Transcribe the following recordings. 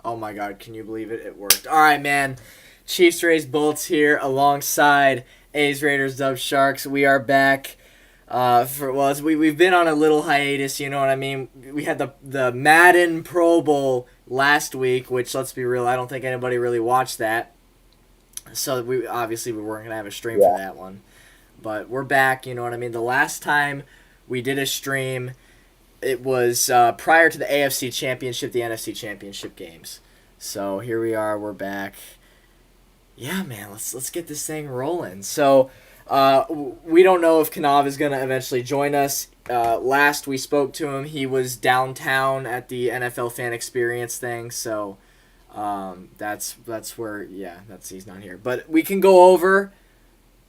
Oh my God, can you believe it? It worked. All right, man. Chiefs, Rays, Bolts here alongside A's, Raiders, Dubs, Sharks. We are back. We've been on a little hiatus. You know what I mean. We had the Madden Pro Bowl last week, which, let's be real, I don't think anybody really watched that. So we weren't gonna have a stream for Yeah. that one, but we're back. You know what I mean. The last time we did a stream, it was prior to the AFC Championship, the NFC Championship games. So here we are. We're back. Yeah, man. Let's get this thing rolling. So we don't know if Kanav is gonna eventually join us. Last we spoke to him, he was downtown at the NFL Fan Experience thing. So that's where that's he's not here. But we can go over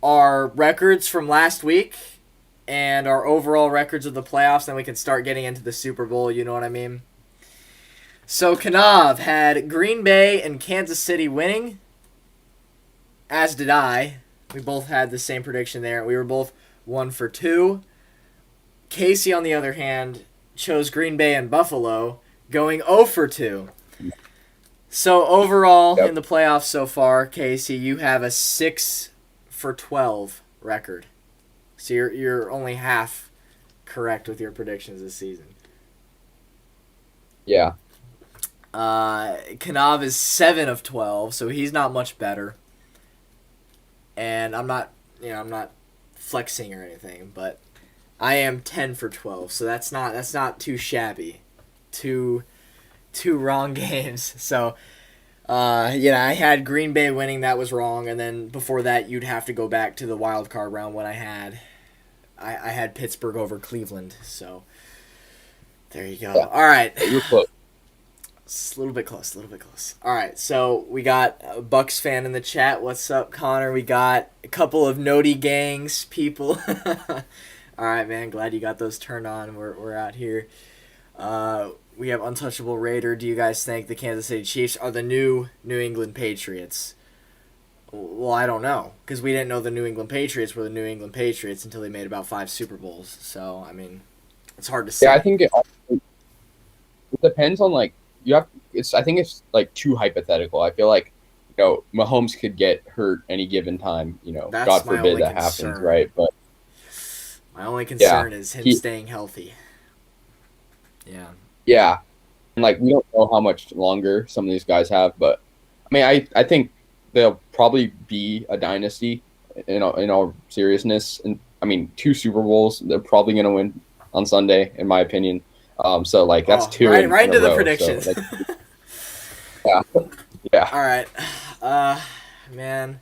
our records from last week and our overall records of the playoffs, then we can start getting into the Super Bowl, you know what I mean? So Kanav had Green Bay and Kansas City winning, as did I. We both had the same prediction there. We were both 1 for 2. Casey, on the other hand, chose Green Bay and Buffalo, going 0 for 2. So overall, Yep. in the playoffs so far, Casey, you have a 6 for 12 record. So you're only half correct with your predictions this season. Yeah. Kanav is 7 of 12, so he's not much better. And I'm not flexing or anything, but I am 10 for 12, so that's not too shabby. Two wrong games. So I had Green Bay winning, that was wrong, and then before that you'd have to go back to the wild card round when I had Pittsburgh over Cleveland. So there you go. Yeah. All right. You're close. It's a little bit close. All right, so we got a Bucks fan in the chat. What's up, Connor? We got a couple of Noti gangs people. All right, man. Glad you got those turned on. We're out here. We have Untouchable Raider. Do you guys think the Kansas City Chiefs are the new New England Patriots? Well, I don't know, because we didn't know the New England Patriots were the New England Patriots until they made about 5 Super Bowls. So, I mean, it's hard to say. Yeah, I think it depends on I think it's like too hypothetical. I feel like Mahomes could get hurt any given time. That's God my forbid only that concern. happens, right? But My only concern is him he staying healthy. Yeah. yeah, and we don't know how much longer some of these guys have, but I mean, I think they'll probably be a dynasty in all seriousness. And I mean, 2 Super Bowls, they're probably going to win on Sunday, in my opinion. So that's 2 right in into a the row. predictions. So yeah, yeah, All right. Man.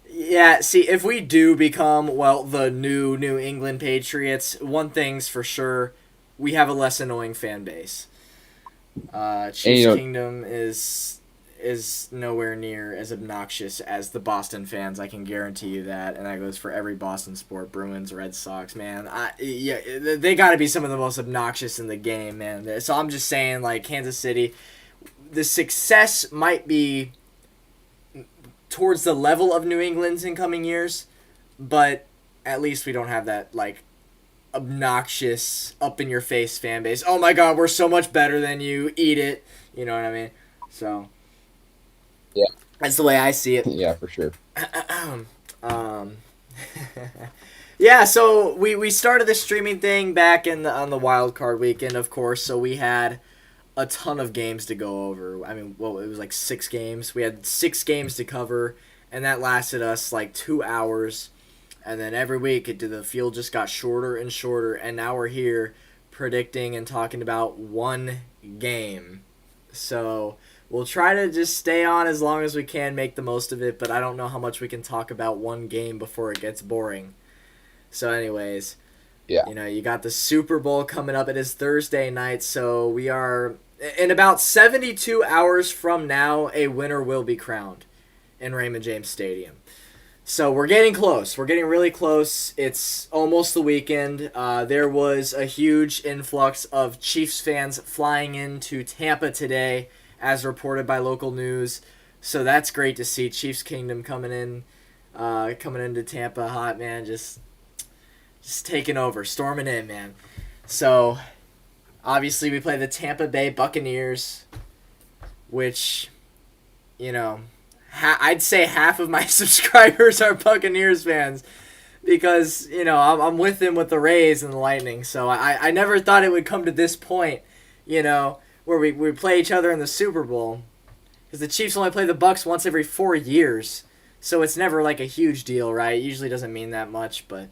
Yeah, see, if we do become, the new New England Patriots, one thing's for sure, we have a less annoying fan base. Chiefs Kingdom is nowhere near as obnoxious as the Boston fans. I can guarantee you that, and that goes for every Boston sport. Bruins, Red Sox, man. They got to be some of the most obnoxious in the game, man. So I'm just saying, Kansas City, the success might be towards the level of New England's in coming years, but at least we don't have that obnoxious, up in your face fan base. Oh my God, we're so much better than you. Eat it. You know what I mean? So yeah, that's the way I see it. yeah, for sure. Yeah, so we started this streaming thing back on the wild card weekend, of course. So we had a ton of games to go over. I mean, it was 6 games. We had 6 games to cover, and that lasted us 2 hours. And then every week, the field just got shorter and shorter, and now we're here predicting and talking about one game. So we'll try to just stay on as long as we can, make the most of it, but I don't know how much we can talk about one game before it gets boring. So anyways, Yeah, you got the Super Bowl coming up. It is Thursday night, so we are, in about 72 hours from now, a winner will be crowned in Raymond James Stadium. So we're getting close. We're getting really close. It's almost the weekend. There was a huge influx of Chiefs fans flying into Tampa today, as reported by local news. So that's great to see. Chiefs Kingdom coming into Tampa hot, man. Just taking over, storming in, man. So obviously we play the Tampa Bay Buccaneers. which, you know, I'd say half of my subscribers are Buccaneers fans because, you know, I'm with him with the Rays and the Lightning. So I never thought it would come to this point, you know, where we play each other in the Super Bowl. Because the Chiefs only play the Bucks once every 4 years. So it's never like a huge deal, right? It usually doesn't mean that much, but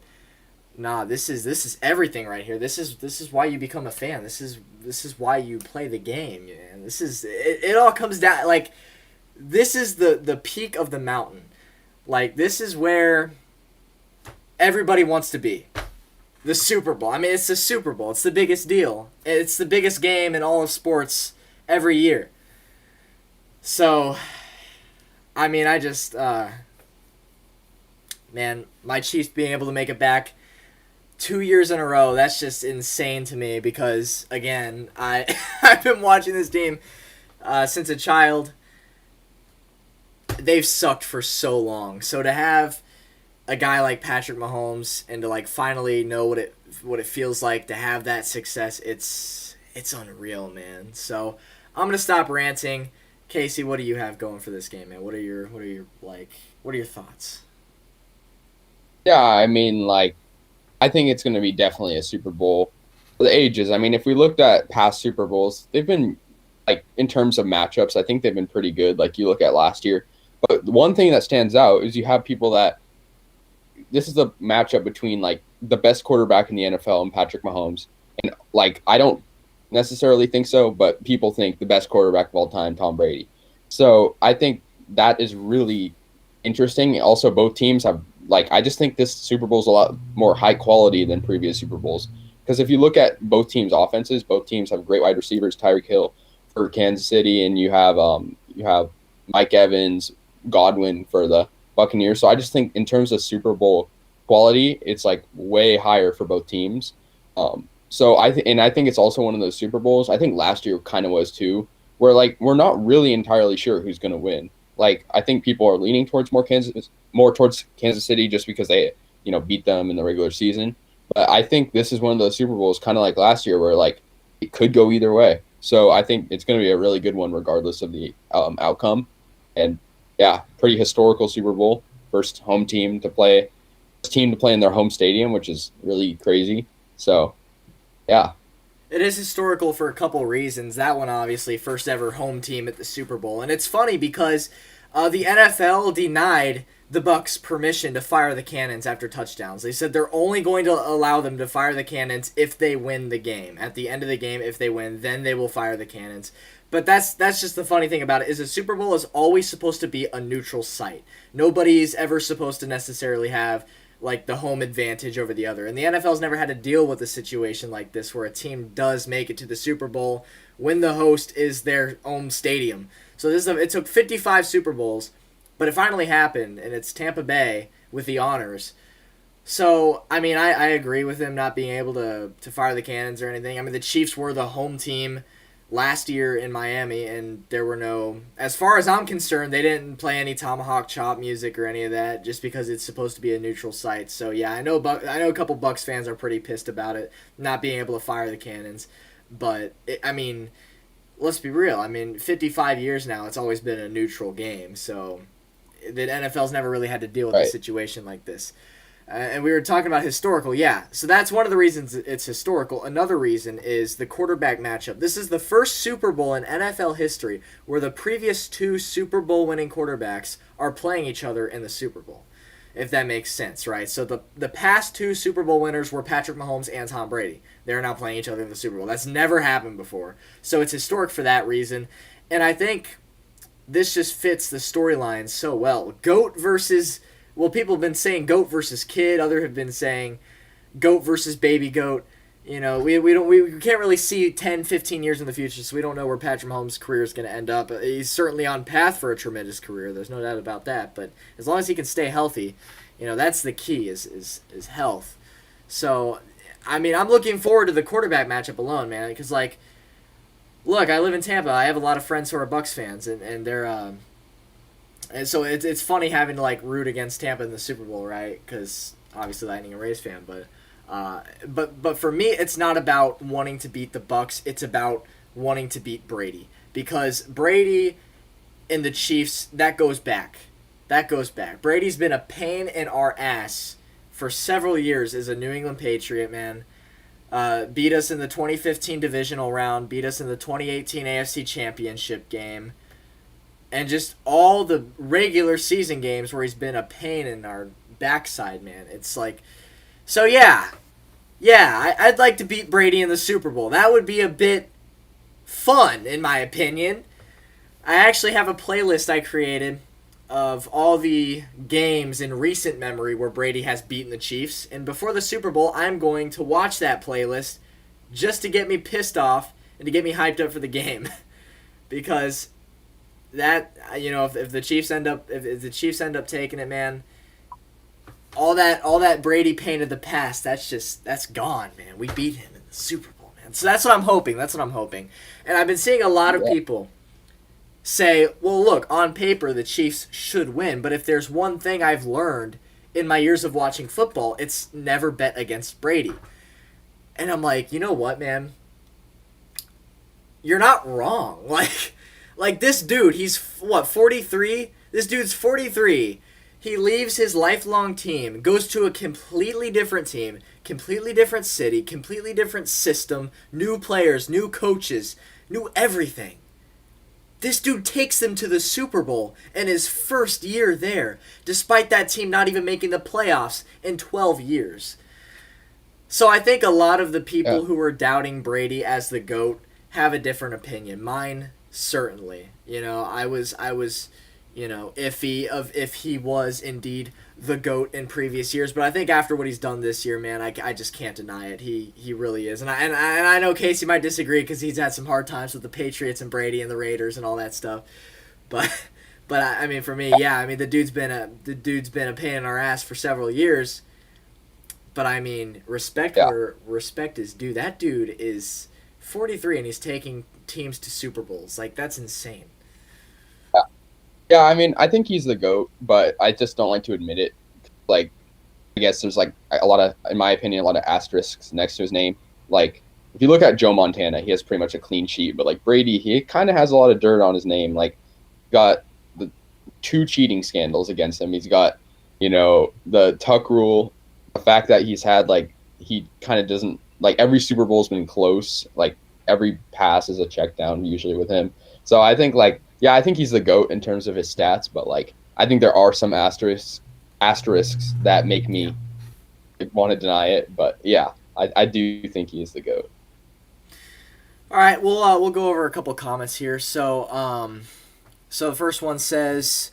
nah, this is everything right here. This is why you become a fan. This is why you play the game, man. It all comes down like this is the peak of the mountain. Like this is where everybody wants to be. The Super Bowl. I mean, it's the Super Bowl. It's the biggest deal. It's the biggest game in all of sports every year. So, I mean, I just, man, my Chiefs being able to make it back 2 years in a row, that's just insane to me because, again, I've been watching this team since a child. They've sucked for so long. So to have a guy like Patrick Mahomes and to like finally know what it feels like to have that success, it's unreal, man. So I'm gonna stop ranting. Casey, what do you have going for this game, man? What are your thoughts? Yeah, I mean, like, I think it's going to be definitely a Super Bowl for the ages. I mean, if we looked at past Super Bowls, they've been, like, in terms of matchups, I think they've been pretty good. Like, you look at last year. But one thing that stands out is you have people that this is the matchup between, like, the best quarterback in the NFL and Patrick Mahomes. And, like, I don't necessarily think so, but people think the best quarterback of all time, Tom Brady. So I think that is really interesting. Also, both teams have, like, I just think this Super Bowl is a lot more high quality than previous Super Bowls. Because if you look at both teams' offenses, both teams have great wide receivers. Tyreek Hill for Kansas City, and you have Mike Evans, Godwin for the Buccaneers. So I just think in terms of Super Bowl quality, it's like way higher for both teams. So I think it's also one of those Super Bowls. I think last year kind of was too, where like we're not really entirely sure who's going to win. Like I think people are leaning towards more towards Kansas City just because they beat them in the regular season. But I think this is one of those Super Bowls, kind of like last year, where like it could go either way. So I think it's going to be a really good one regardless of the outcome. And yeah, pretty historical Super Bowl. First team to play in their home stadium, which is really crazy. So. Yeah. It is historical for a couple reasons. That one, obviously, first ever home team at the Super Bowl. And it's funny because the NFL denied the Bucs permission to fire the cannons after touchdowns. They said they're only going to allow them to fire the cannons if they win the game. At the end of the game, if they win, then they will fire the cannons. But that's just the funny thing about it is the Super Bowl is always supposed to be a neutral site. Nobody's ever supposed to necessarily have like the home advantage over the other. And the NFL's never had to deal with a situation like this where a team does make it to the Super Bowl when the host is their own stadium. So it took 55 Super Bowls, but it finally happened, and it's Tampa Bay with the honors. So, I mean, I agree with him not being able to fire the cannons or anything. I mean, the Chiefs were the home team last year in Miami, and there were no, as far as I'm concerned, they didn't play any tomahawk chop music or any of that just because it's supposed to be a neutral site. So yeah, I know a couple Bucs fans are pretty pissed about it not being able to fire the cannons, but I mean, let's be real. I mean, 55 years now, it's always been a neutral game, so the NFL's never really had to deal with a situation like this. And we were talking about historical, yeah. So that's one of the reasons it's historical. Another reason is the quarterback matchup. This is the first Super Bowl in NFL history where the previous two Super Bowl winning quarterbacks are playing each other in the Super Bowl, if that makes sense, right? So the past two Super Bowl winners were Patrick Mahomes and Tom Brady. They're now playing each other in the Super Bowl. That's never happened before. So it's historic for that reason. And I think this just fits the storyline so well. GOAT versus... Well, people have been saying GOAT versus kid. Others have been saying GOAT versus baby GOAT. You know, we can't really see 10, 15 years in the future, so we don't know where Patrick Mahomes' career is going to end up. He's certainly on path for a tremendous career. There's no doubt about that. But as long as he can stay healthy, that's the key is health. So, I mean, I'm looking forward to the quarterback matchup alone, man, because, like, look, I live in Tampa. I have a lot of friends who are Bucs fans, and they're and so it's funny having to like root against Tampa in the Super Bowl, right? Because obviously Lightning and Rays fan, but for me it's not about wanting to beat the Bucs. It's about wanting to beat Brady. Because Brady and the Chiefs, that goes back. That goes back. Brady's been a pain in our ass for several years as a New England Patriot, man. Beat us in the 2015 divisional round, beat us in the 2018 AFC Championship game, and just all the regular season games where he's been a pain in our backside, man. It's like, so yeah, I'd like to beat Brady in the Super Bowl. That would be a bit fun, in my opinion. I actually have a playlist I created of all the games in recent memory where Brady has beaten the Chiefs. And before the Super Bowl, I'm going to watch that playlist just to get me pissed off and to get me hyped up for the game. Because that, if the Chiefs end up taking it, man, all that Brady pain of the past, that's gone, man. We beat him in the Super Bowl, man. So that's what I'm hoping. And I've been seeing a lot of people say, well, look, on paper, the Chiefs should win, but if there's one thing I've learned in my years of watching football, it's never bet against Brady. And I'm like, you know what, man? You're not wrong. Like this dude, he's, 43? This dude's 43. He leaves his lifelong team, goes to a completely different team, completely different city, completely different system, new players, new coaches, new everything. This dude takes them to the Super Bowl in his first year there, despite that team not even making the playoffs in 12 years. So I think a lot of the people who are doubting Brady as the GOAT have a different opinion. Mine, certainly. I was iffy of if he was indeed the GOAT in previous years, but I think after what he's done this year, man, I just can't deny it. He really is, and I know Casey might disagree because he's had some hard times with the Patriots and Brady and the Raiders and all that stuff, but I mean, for me, yeah, I mean the dude's been a pain in our ass for several years, but I mean respect where respect is due. That dude is 43 and he's taking teams to Super Bowls. Like, that's insane. Yeah, I mean, I think he's the GOAT, but I just don't like to admit it. Like, I guess there's, like, in my opinion, a lot of asterisks next to his name. Like, if you look at Joe Montana, he has pretty much a clean sheet. But, like, Brady, he kind of has a lot of dirt on his name. Like, got the 2 cheating scandals against him. He's got, the Tuck rule, the fact that he's had, like, he kind of doesn't, like, every Super Bowl's been close. Like, every pass is a check down usually with him. So I think, like, yeah, I think he's the GOAT in terms of his stats, but, like, I think there are some asterisks that make me want to deny it. But, yeah, I do think he is the GOAT. All right, we'll go over a couple comments here. So the first one says,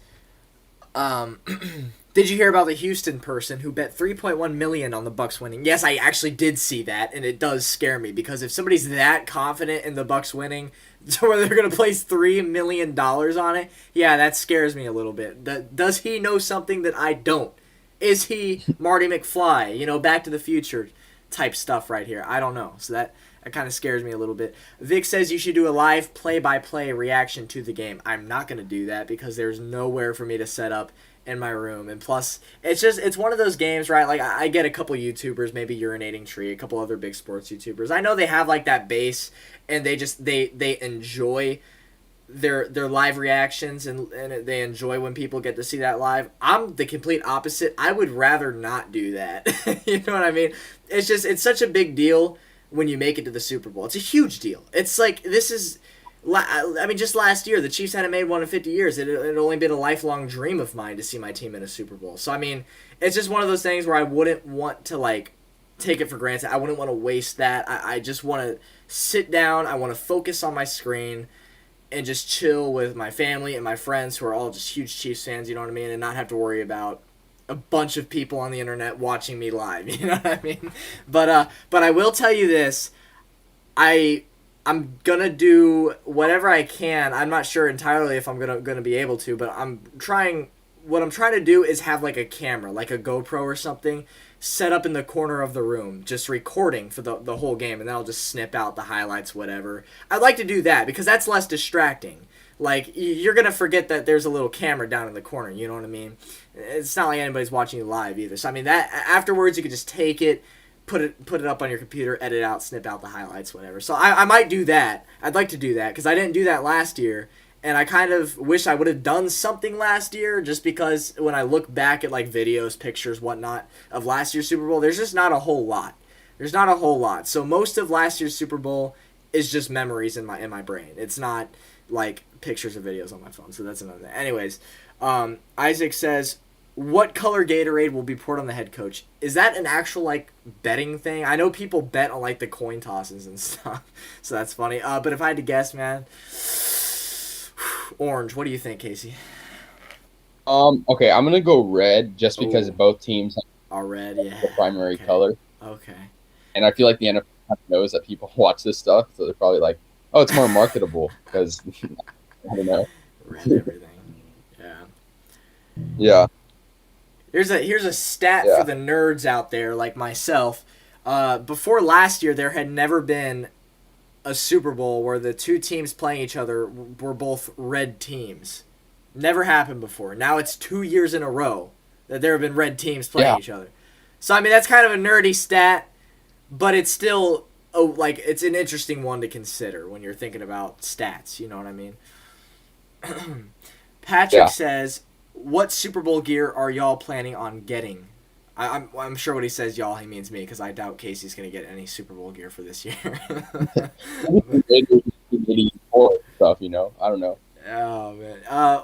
did you hear about the Houston person who bet $3.1 million on the Bucs winning? Yes, I actually did see that, and it does scare me because if somebody's that confident in the Bucs winning to where they're going to place $3 million on it, yeah, that scares me a little bit. Does he know something that I don't? Is he Marty McFly, Back to the Future type stuff right here? I don't know. So that kind of scares me a little bit. Vic says you should do a live play-by-play reaction to the game. I'm not going to do that because there's nowhere for me to set up in my room, and plus it's one of those games, right? Like, I get a couple YouTubers, maybe Urinating Tree, a couple other big sports YouTubers. I know they have like that base and they enjoy their live reactions and they enjoy when people get to see that live. I'm the complete opposite. I would rather not do that. You know what I mean? It's such a big deal when you make it to the Super Bowl. It's a huge deal. It's like, just last year, the Chiefs hadn't made one in 50 years. It had only been a lifelong dream of mine to see my team in a Super Bowl. So, I mean, it's just one of those things where I wouldn't want to, like, take it for granted. I wouldn't want to waste that. I just want to sit down. I want to focus on my screen and just chill with my family and my friends who are all just huge Chiefs fans, you know what I mean, and not have to worry about a bunch of people on the internet watching me live, you know what I mean? But I will tell you this. I'm gonna do whatever I can. I'm not sure entirely if I'm gonna be able to, but what I'm trying to do is have like a camera, like a GoPro or something, set up in the corner of the room, just recording for the whole game, and then I'll just snip out the highlights, whatever. I'd like to do that because that's less distracting. Like, you're gonna forget that there's a little camera down in the corner, you know what I mean? It's not like anybody's watching you live either. So I mean, that afterwards you could just take it, put it up on your computer, edit out, snip out the highlights, whatever. So I might do that. I'd like to do that because I didn't do that last year, and I kind of wish I would have done something last year. Just because when I look back at like videos, pictures, whatnot of last year's Super Bowl, there's just not a whole lot. There's not a whole lot. So most of last year's Super Bowl is just memories in my brain. It's not like pictures or videos on my phone. So that's another thing. Anyways, Isaac says, what color Gatorade will be poured on the head coach? Is that an actual like betting thing? I know people bet on like the coin tosses and stuff, so that's funny. But if I had to guess, man, orange. What do you think, Casey? Okay, I'm gonna go red just because Ooh. both teams Are red, have yeah. the primary Okay. color, Okay. and I feel like the NFL kind of knows that people watch this stuff, so they're probably like, "Oh, it's more marketable," because I don't know. Red everything. Yeah. Yeah, Here's a stat for yeah, the nerds out there like myself. Before last year, there had never been a Super Bowl where the two teams playing each other were both red teams. Never happened before. Now it's 2 years in a row that there have been red teams playing yeah, each other. So I mean that's kind of a nerdy stat, but it's still like it's an interesting one to consider when you're thinking about stats. You know what I mean? Patrick yeah. says, "What Super Bowl gear are y'all planning on getting?" I'm sure when he says y'all, he means me because I doubt Casey's gonna get any Super Bowl gear for this year. Stuff, you know. I don't know. Oh man.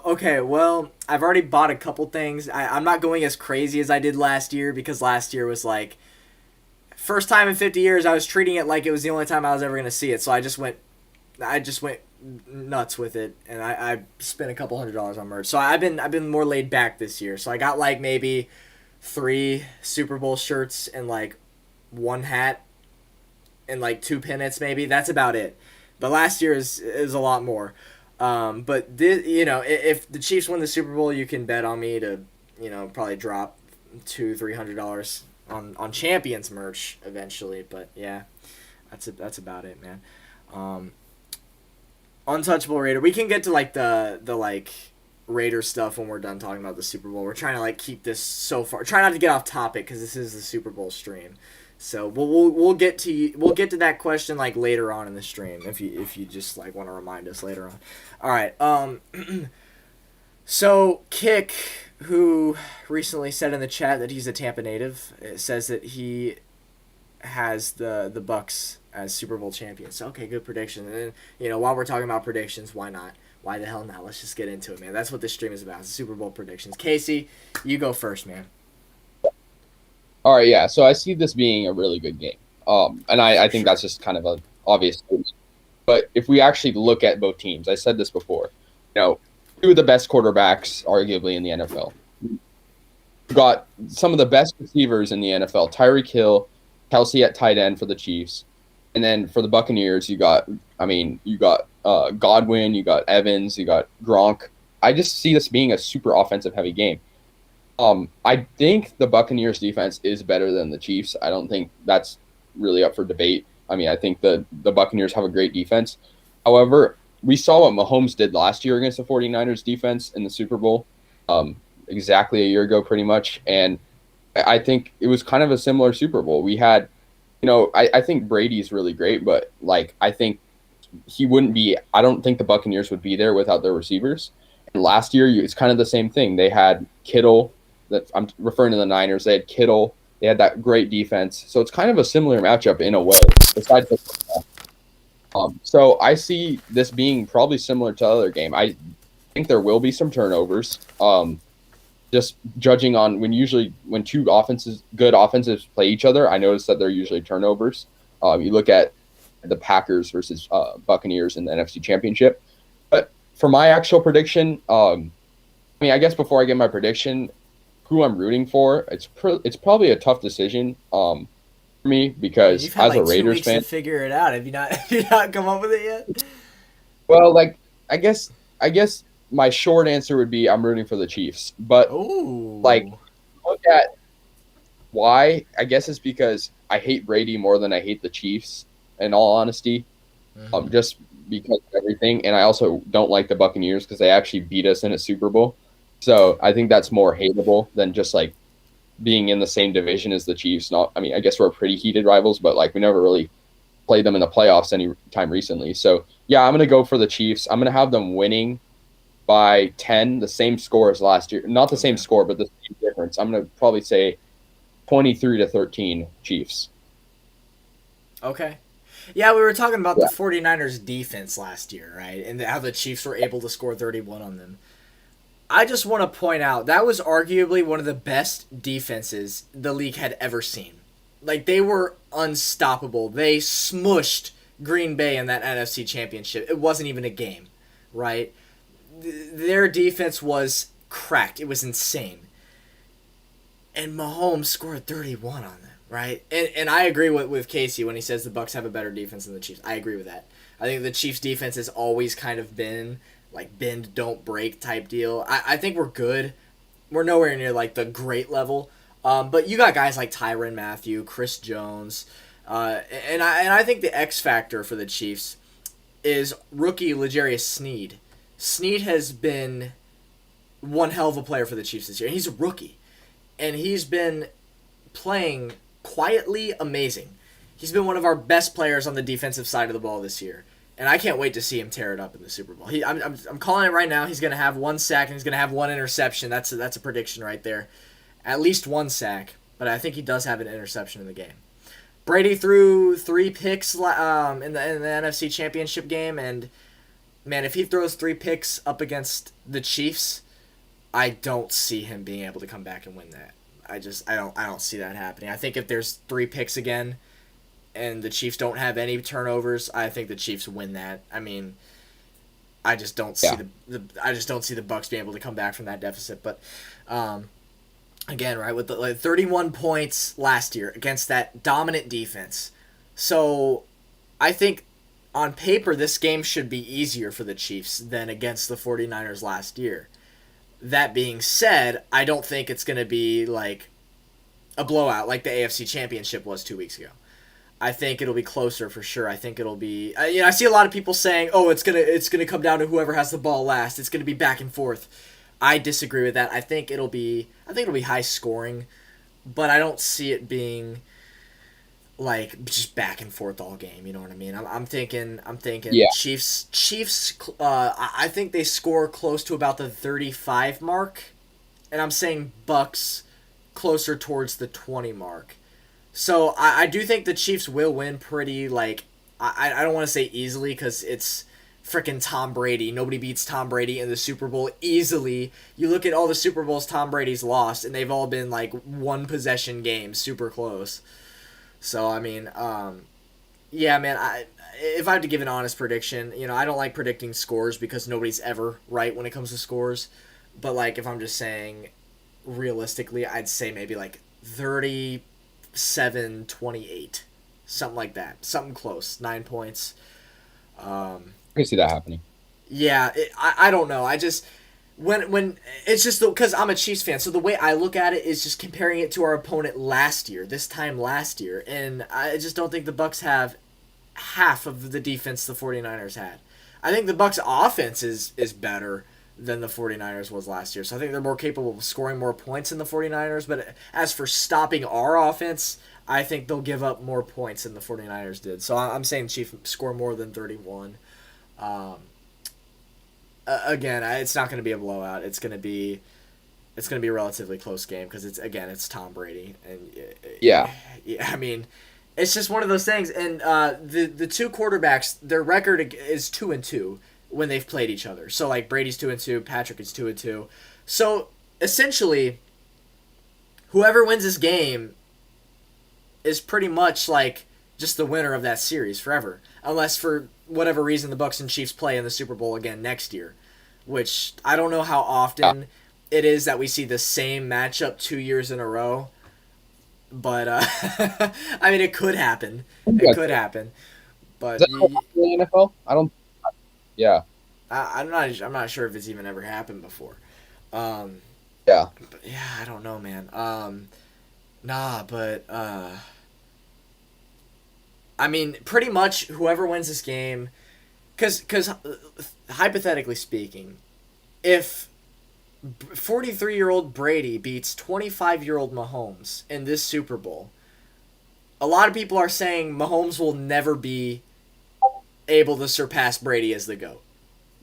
Okay. Well, I've already bought a couple things. I'm not going as crazy as I did last year because last year was like first time in 50 years. I was treating it like it was the only time I was ever gonna see it. So I just went nuts with it, and I spent a couple $100s on merch. So I've been more laid back this year. So I got like maybe 3 Super Bowl shirts and like one hat and like 2 pennants maybe. That's about it. But last year is a lot more. But this, if the Chiefs win the Super Bowl, you can bet on me to, probably drop $200-300 on Champions merch eventually. But yeah, that's about it, man. Untouchable Raider. We can get to like the like Raider stuff when we're done talking about the Super Bowl. We're trying to like keep this so far. Try not to get off topic because this is the Super Bowl stream. So we'll get to that question like later on in the stream if you just like want to remind us later on. All right. So Kick, who recently said in the chat that he's a Tampa native, says that he has the Bucks as Super Bowl champions. Okay, good prediction. And while we're talking about predictions, why not? Why the hell not? Let's just get into it, man. That's what this stream is about. It's Super Bowl predictions. Casey, you go first, man. All right, yeah. So I see this being a really good game. And I think that's just kind of an obvious statement. But if we actually look at both teams, I said this before, two of the best quarterbacks, arguably, in the NFL. We've got some of the best receivers in the NFL, Tyreek Hill, Kelsey at tight end for the Chiefs. And then for the Buccaneers, you got Godwin, you got Evans, you got Gronk. I just see this being a super offensive heavy game. I think the Buccaneers defense is better than the Chiefs. I don't think that's really up for debate. I mean, I think the Buccaneers have a great defense. However, we saw what Mahomes did last year against the 49ers defense in the Super Bowl, exactly a year ago pretty much. And I think it was kind of a similar Super Bowl. We had, I think Brady's really great, but like I think he wouldn't be – I don't think the Buccaneers would be there without their receivers. And last year, it's kind of the same thing. They had Kittle – I'm referring to the Niners. They had Kittle. They had that great defense. So it's kind of a similar matchup in a way. Besides the so I see this being probably similar to the other game. I think there will be some turnovers. Just judging on when two good offenses play each other, I notice that they're usually turnovers. You look at the Packers versus Buccaneers in the NFC Championship. But for my actual prediction, I guess before I get my prediction, who I'm rooting for, it's probably a tough decision for me because You've had as a like 2 Raiders weeks fan, to figure it out. Have you not? Have you not come up with it yet? well, like I guess my short answer would be I'm rooting for the Chiefs. But like Ooh. look at why, I guess it's because I hate Brady more than I hate the Chiefs, in all honesty. Just because of everything, and I also don't like the Buccaneers because they actually beat us in a Super Bowl. So I think that's more hateable than just like being in the same division as the Chiefs. Not, I mean, I guess we're pretty heated rivals, but like we never really played them in the playoffs any time recently. So yeah, I'm gonna go for the Chiefs. I'm gonna have them winning by 10, the same score as last year. Not the same Okay. score, but the same difference. I'm gonna probably say 23-13 Chiefs. Okay. Yeah, we were talking about the Yeah. 49ers defense last year, right? And how the Chiefs were able to score 31 on them. I just want to point out that was arguably one of the best defenses the league had ever seen. Like, they were unstoppable. They smushed Green Bay in that NFC Championship. It wasn't even a game, right? Their defense was cracked. It was insane. And Mahomes scored 31 on them, right? And I agree with Casey when he says the Bucks have a better defense than the Chiefs. I agree with that. I think the Chiefs' defense has always kind of been like bend, don't break type deal. I think we're good. We're nowhere near like the great level. But you got guys like Tyrann Mathieu, Chris Jones, and I think the X factor for the Chiefs is rookie L'Jarius Sneed. Sneed has been one hell of a player for the Chiefs this year. He's a rookie, and he's been playing quietly amazing. He's been one of our best players on the defensive side of the ball this year, and I can't wait to see him tear it up in the Super Bowl. I'm calling it right now. He's going to have one sack and he's going to have one interception. That's a prediction right there. At least one sack, but I think he does have an interception in the game. Brady threw 3 picks in the NFC Championship game, and man, if he throws 3 picks up against the Chiefs, I don't see him being able to come back and win that. I don't see that happening. I think if there's 3 picks again and the Chiefs don't have any turnovers, I think the Chiefs win that. I mean, I just don't see I just don't see the Bucks being able to come back from that deficit. But again, right, with the 31 points last year against that dominant defense. So I think on paper this game should be easier for the Chiefs than against the 49ers last year. That being said, I don't think it's going to be like a blowout like the AFC Championship was 2 weeks ago. I think it'll be closer for sure. I think it'll be. I see a lot of people saying, "Oh, it's gonna come down to whoever has the ball last. It's gonna be back and forth." I disagree with that. I think it'll be high scoring, but I don't see it being like just back and forth all game. You know what I mean? I'm thinking Yeah. Chiefs. I think they score close to about the 35 mark, and I'm saying Bucks closer towards the 20 mark. So I do think the Chiefs will win pretty like I don't want to say easily because it's freaking Tom Brady. Nobody beats Tom Brady in the Super Bowl easily. You look at all the Super Bowls Tom Brady's lost, and they've all been like one possession games, super close. So I mean, yeah, man. If I had to give an honest prediction, I don't like predicting scores because nobody's ever right when it comes to scores. But like, if I'm just saying realistically, I'd say maybe like 37-28, something like that, something close, 9 points. I can see that happening. Yeah, I don't know. I just when it's just because I'm a Chiefs fan, so the way I look at it is just comparing it to our opponent this time last year, and I just don't think the Bucks have half of the defense the 49ers had. I think the Bucks offense is better than the 49ers was last year. So I think they're more capable of scoring more points than the 49ers, but as for stopping our offense, I think they'll give up more points than the 49ers did. So I'm saying Chiefs score more than 31. Um, Again, it's not going to be a blowout. It's going to be a relatively close game because it's Tom Brady, and Yeah. I mean, it's just one of those things. And the two quarterbacks, their record is 2-2 when they've played each other. So like Brady's 2-2, Patrick is 2-2. So essentially, whoever wins this game is pretty much like just the winner of that series forever, unless for whatever reason the Bucks and Chiefs play in the Super Bowl again next year, which I don't know how often it is that we see the same matchup 2 years in a row. But I mean, it could happen. It could happen. But Is that in the NFL? I don't. Yeah. I'm not sure if it's even ever happened before. Yeah. But yeah, I don't know, man. Nah, but I mean, pretty much whoever wins this game, because hypothetically speaking, if 43-year-old Brady beats 25-year-old Mahomes in this Super Bowl. A lot of people are saying Mahomes will never be able to surpass Brady as the GOAT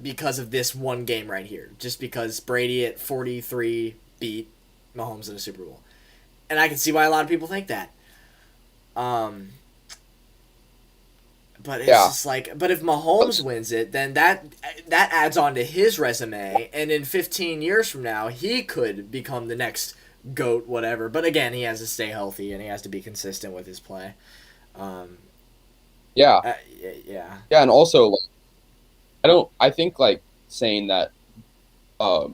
because of this one game right here. Just because Brady at 43 beat Mahomes in a Super Bowl. And I can see why a lot of people think that. Um, but it's Yeah, just like, but if Mahomes wins it, then that adds on to his resume, and in 15 years from now, he could become the next GOAT, whatever. But again, he has to stay healthy and he has to be consistent with his play. Um, yeah, uh, yeah, yeah, and also like, I think like saying that uh,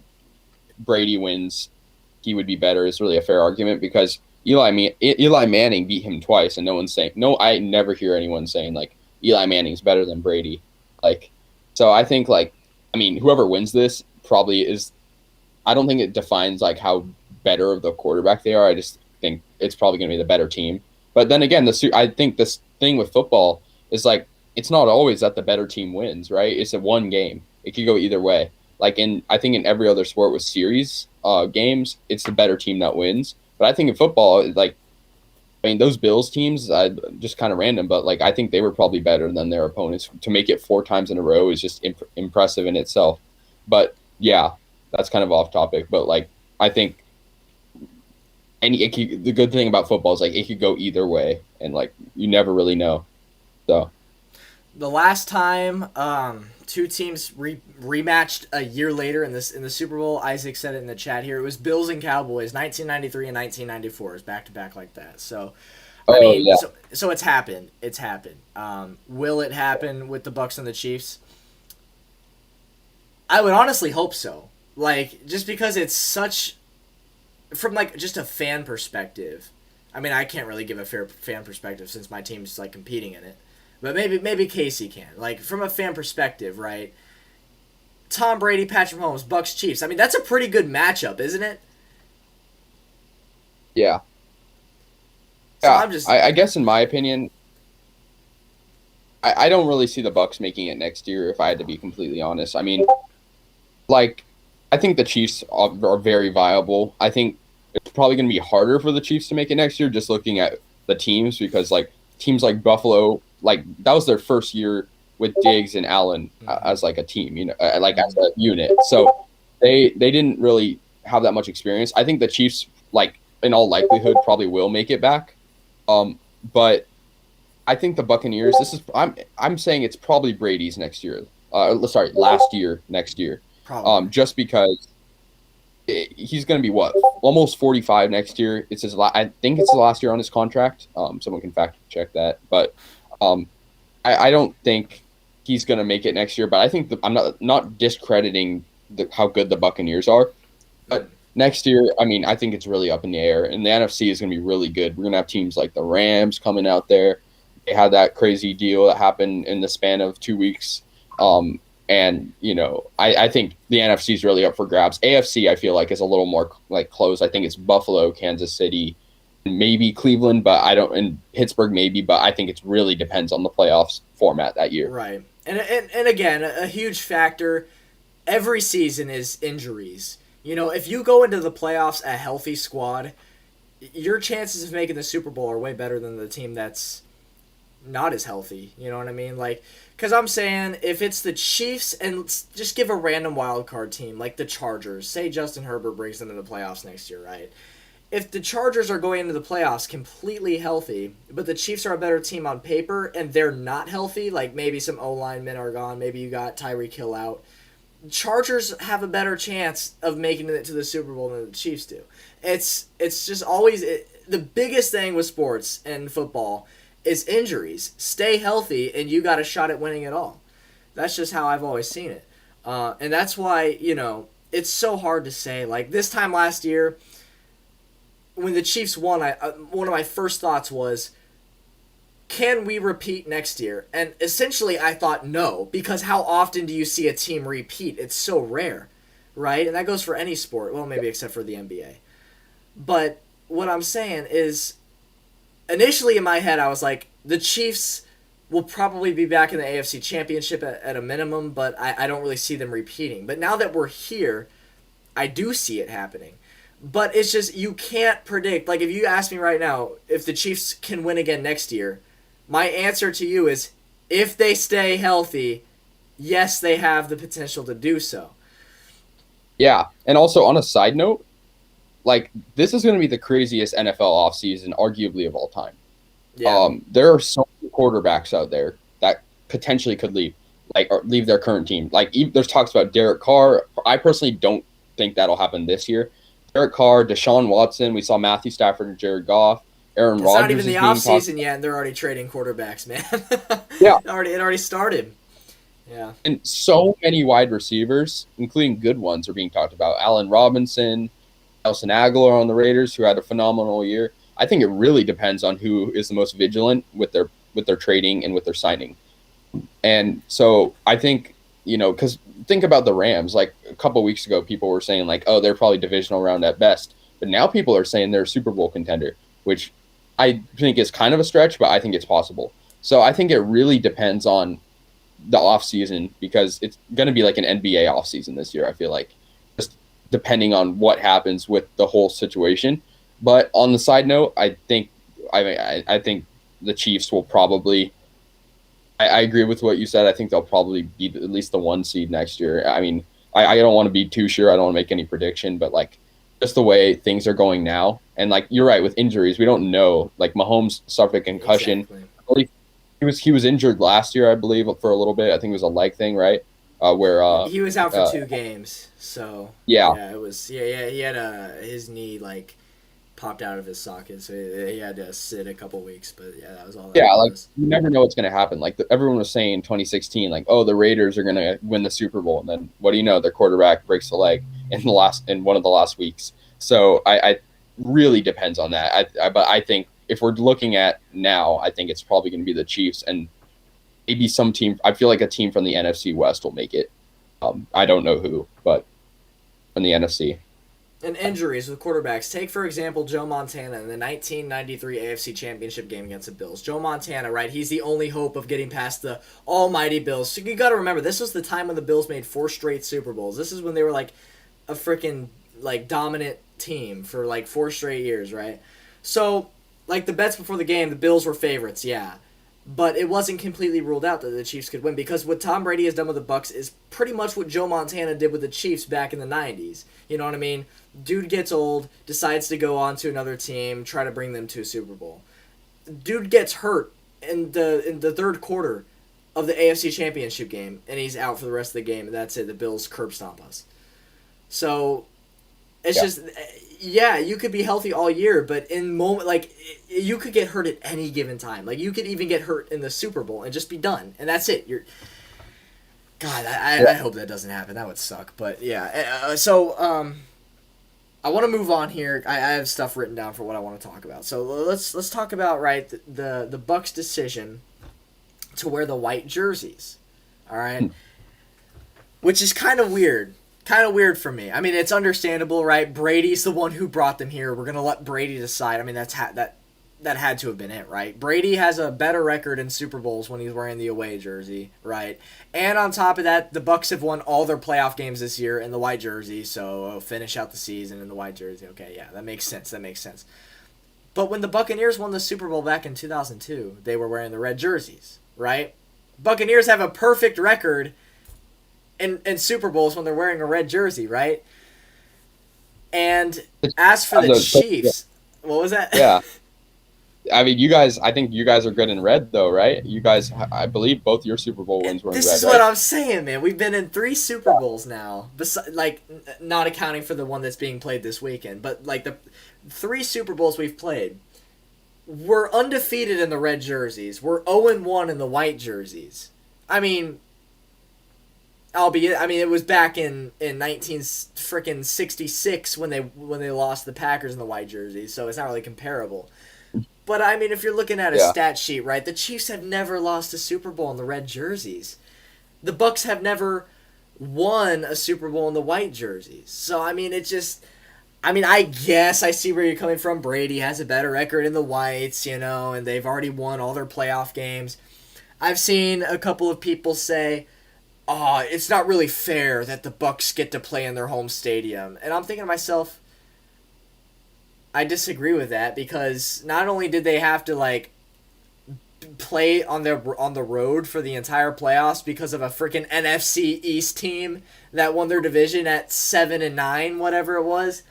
Brady wins, he would be better is really a fair argument because Eli Manning beat him twice, and no one's saying no. I never hear anyone saying like Eli Manning's better than Brady. Like, so I think like I mean whoever wins this probably is. I don't think it defines like how better of the quarterback they are. I just think it's probably going to be the better team. But then again, I think this thing with football is like it's not always that the better team wins, right? It's a one game. It could go either way. Like I think in every other sport with series games, it's the better team that wins. But I think in football, like I mean, those Bills teams, just kind of random, but like I think they were probably better than their opponents. To make it four times in a row is just impressive in itself. But yeah, that's kind of off topic. But like I think the good thing about football is like it could go either way, and like you never really know. So the last time two teams rematched a year later in the Super Bowl, Isaac said it in the chat here. It was Bills and Cowboys, 1993 and 1994, is back to back like that. So, I oh mean, yeah, so it's happened. It's happened. Will it happen with the Bucks and the Chiefs? I would honestly hope so. Like, just because it's such, from like just a fan perspective. I mean, I can't really give a fair fan perspective since my team's like competing in it, but maybe Casey can. Like from a fan perspective, right? Tom Brady, Patrick Mahomes, Bucks, Chiefs. I mean, that's a pretty good matchup, isn't it? yeah, So yeah. I'm just I guess in my opinion, I don't really see the Bucks making it next year. If I had to be completely honest, I mean, like I think the Chiefs are very viable. I think it's probably going to be harder for the Chiefs to make it next year, just looking at the teams because like teams like Buffalo, like that was their first year with Diggs and Allen as like a team, like as a unit. So they didn't really have that much experience. I think the Chiefs, like in all likelihood, probably will make it back. But I think the Buccaneers. I'm saying it's probably Brady's next year. Sorry, last year, next year. probably Just because he's going to be what almost 45 next year. It's I think it's the last year on his contract. Someone can fact check that, but um, I don't think he's going to make it next year. But I think I'm not discrediting how good the Buccaneers are. But next year, I mean, I think it's really up in the air, and the NFC is going to be really good. We're going to have teams like the Rams coming out there. They had that crazy deal that happened in the span of 2 weeks. And I think the NFC is really up for grabs. AFC, I feel like, is a little more like close. I think it's Buffalo, Kansas City, maybe Cleveland, but I don't. And Pittsburgh maybe, but I think it really depends on the playoffs format that year. right. And again, a huge factor every season is injuries. If you go into the playoffs a healthy squad, your chances of making the Super Bowl are way better than the team that's not as healthy. You know what I mean? Like, because I'm saying if it's the Chiefs and just give a random wild card team like the Chargers, say Justin Herbert brings them to the playoffs next year, right? If the Chargers are going into the playoffs completely healthy, but the Chiefs are a better team on paper and they're not healthy, like maybe some O linemen are gone, maybe you got Tyreek Hill out, Chargers have a better chance of making it to the Super Bowl than the Chiefs do. It's just always the biggest thing with sports and football is injuries. Stay healthy, and you got a shot at winning it all. That's just how I've always seen it, and that's why it's so hard to say. Like this time last year, when the Chiefs won, one of my first thoughts was, can we repeat next year? And essentially, I thought no, because how often do you see a team repeat? It's so rare, right? And that goes for any sport. Well, maybe except for the NBA. But what I'm saying is, initially in my head, I was like, the Chiefs will probably be back in the AFC Championship at a minimum, but I don't really see them repeating. But now that we're here, I do see it happening. But it's just, you can't predict. Like, if you ask me right now if the Chiefs can win again next year, my answer to you is if they stay healthy, yes, they have the potential to do so. Yeah, and also on a side note, like this is going to be the craziest NFL offseason, arguably of all time. Yeah. There are so many quarterbacks out there that potentially could leave, like or leave their current team. Like there's talks about Derek Carr. I personally don't think that'll happen this year. Derek Carr, Deshaun Watson. We saw Matthew Stafford and Jared Goff. Aaron It's not Rodgers even is the being off talked. season yet, and they're already trading quarterbacks, man. Yeah, It already started. Yeah. and so many wide receivers, including good ones, are being talked about. Allen Robinson, Nelson Aguilar on the Raiders, who had a phenomenal year. I think it really depends on who is the most vigilant with their trading and with their signing. And so I think, because think about the Rams. Like a couple of weeks ago, people were saying like, oh, they're probably divisional round at best. But now people are saying they're a Super Bowl contender, which I think is kind of a stretch, but I think it's possible. So I think it really depends on the offseason because it's going to be like an NBA offseason this year, I feel like, just depending on what happens with the whole situation. But on the side note, I think the Chiefs will probably I agree with what you said. I think they'll probably be at least the 1 seed next year. I mean, I don't want to be too sure. I don't want to make any prediction, but like just the way things are going now, and like you're right with injuries, we don't know. Like Mahomes suffered a concussion. Exactly. I believe he was injured last year, I believe, for a little bit. I think it was a leg thing, right? Where He was out for 2 games, so yeah, yeah, it was he had his knee like popped out of his socket, so he had to sit a couple weeks. But yeah, that was all that yeah, like was. you never know what's going to happen. Like everyone was saying in 2016, like, oh, the Raiders are going to win the Super Bowl, and then what do you know? Their quarterback breaks the leg in one of the last weeks. So I really depends on that. But I think if we're looking at now, I think it's probably going to be the Chiefs and maybe some team. I feel like a team from the NFC West will make it. I don't know who, but from the NFC. And injuries with quarterbacks. Take, for example, Joe Montana in the 1993 AFC Championship game against the Bills. Joe Montana, right? He's the only hope of getting past the almighty Bills. So you got to remember, this was the time when the Bills made 4 straight Super Bowls. This is when they were like a freaking like dominant team for like 4 straight years, right? So, like the bets before the game, the Bills were favorites, yeah. But it wasn't completely ruled out that the Chiefs could win because what Tom Brady has done with the Bucks is pretty much what Joe Montana did with the Chiefs back in the 90s. You know what I mean? Dude gets old, decides to go on to another team, try to bring them to a Super Bowl. Dude gets hurt in the third quarter of the AFC Championship game, and he's out for the rest of the game, and that's it. The Bills curb stomp us. So it's just, yeah, you could be healthy all year, but in moment, like, you could get hurt at any given time. Like, you could even get hurt in the Super Bowl and just be done, and that's it. God, I hope that doesn't happen. That would suck. But yeah, I want to move on here. I have stuff written down for what I want to talk about. So let's talk about the Bucks' decision to wear the white jerseys. All right, which is kind of weird. Kind of weird for me. I mean, it's understandable, right? Brady's the one who brought them here. We're gonna let Brady decide. I mean, that had to have been it, right? Brady has a better record in Super Bowls when he's wearing the away jersey, right? And on top of that, the Bucks have won all their playoff games this year in the white jersey, so finish out the season in the white jersey. Okay, yeah, that makes sense. But when the Buccaneers won the Super Bowl back in 2002, they were wearing the red jerseys, right? Buccaneers have a perfect record in Super Bowls when they're wearing a red jersey, right? And as for the Chiefs, what was that? Yeah. I mean, I think you guys are good in red, though, right? You guys, I believe both your Super Bowl wins were in red, This is right? what I'm saying, man. We've been in 3 Super Bowls now, not accounting for the one that's being played this weekend. But, like, the 3 Super Bowls we've played, we're undefeated in the red jerseys. We're 0-1 in the white jerseys. I mean, it was back in 1966 when they lost the Packers in the white jerseys, so it's not really comparable. But I mean, if you're looking at a stat sheet, right, the Chiefs have never lost a Super Bowl in the red jerseys. The Bucks have never won a Super Bowl in the white jerseys. So I mean, I guess I see where you're coming from. Brady has a better record in the whites, and they've already won all their playoff games. I've seen a couple of people say, oh, it's not really fair that the Bucks get to play in their home stadium. And I'm thinking to myself, I disagree with that because not only did they have to like play on the road for the entire playoffs because of a freaking NFC East team that won their division at 7-9, whatever it was.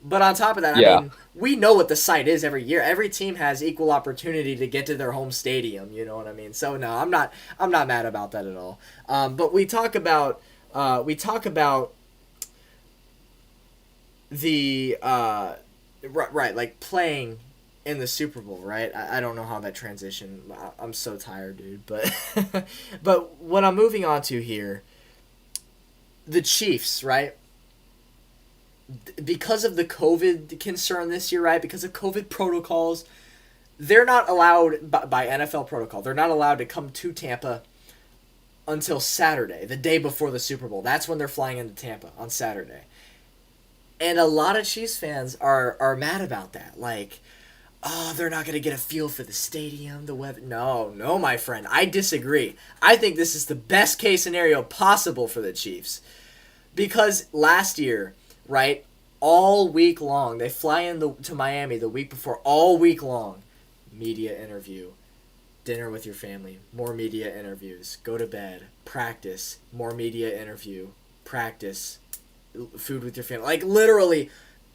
But on top of that, I Yeah, mean, we know what the site is every year. Every team has equal opportunity to get to their home stadium. You know what I mean? So no, I'm not mad about that at all. But we talk about the right, like playing in the Super Bowl, right? I don't know how that transition. I'm so tired, dude. But but what I'm moving on to here, the Chiefs, right? Because of the COVID concern this year, right? Because of COVID protocols, they're not allowed by NFL protocol. They're not allowed to come to Tampa until Saturday, the day before the Super Bowl. That's when they're flying into Tampa on Saturday. And a lot of Chiefs fans are mad about that. Like, oh, they're not going to get a feel for the stadium, the weather. No, no, my friend. I disagree. I think this is the best case scenario possible for the Chiefs. Because last year, right, all week long, they fly to Miami the week before, all week long. Media interview, dinner with your family, more media interviews, go to bed, practice, more media interview, practice, food with your family. Like, literally,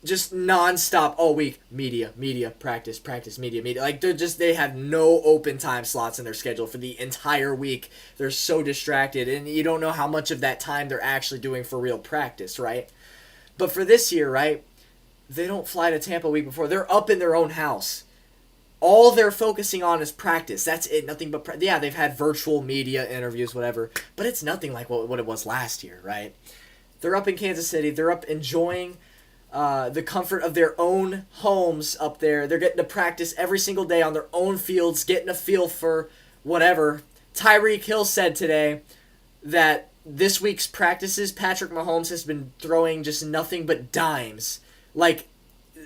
just nonstop all week. Media, practice, media. Like they have no open time slots in their schedule for the entire week. They're so distracted, and you don't know how much of that time they're actually doing for real practice, right? But for this year, right, they don't fly to Tampa a week before. They're up in their own house. All they're focusing on is practice. That's it. Nothing but yeah. They've had virtual media interviews, whatever, but it's nothing like what it was last year, right? They're up in Kansas City. They're up enjoying the comfort of their own homes up there. They're getting to practice every single day on their own fields, getting a feel for whatever. Tyreek Hill said today that this week's practices, Patrick Mahomes has been throwing just nothing but dimes. Like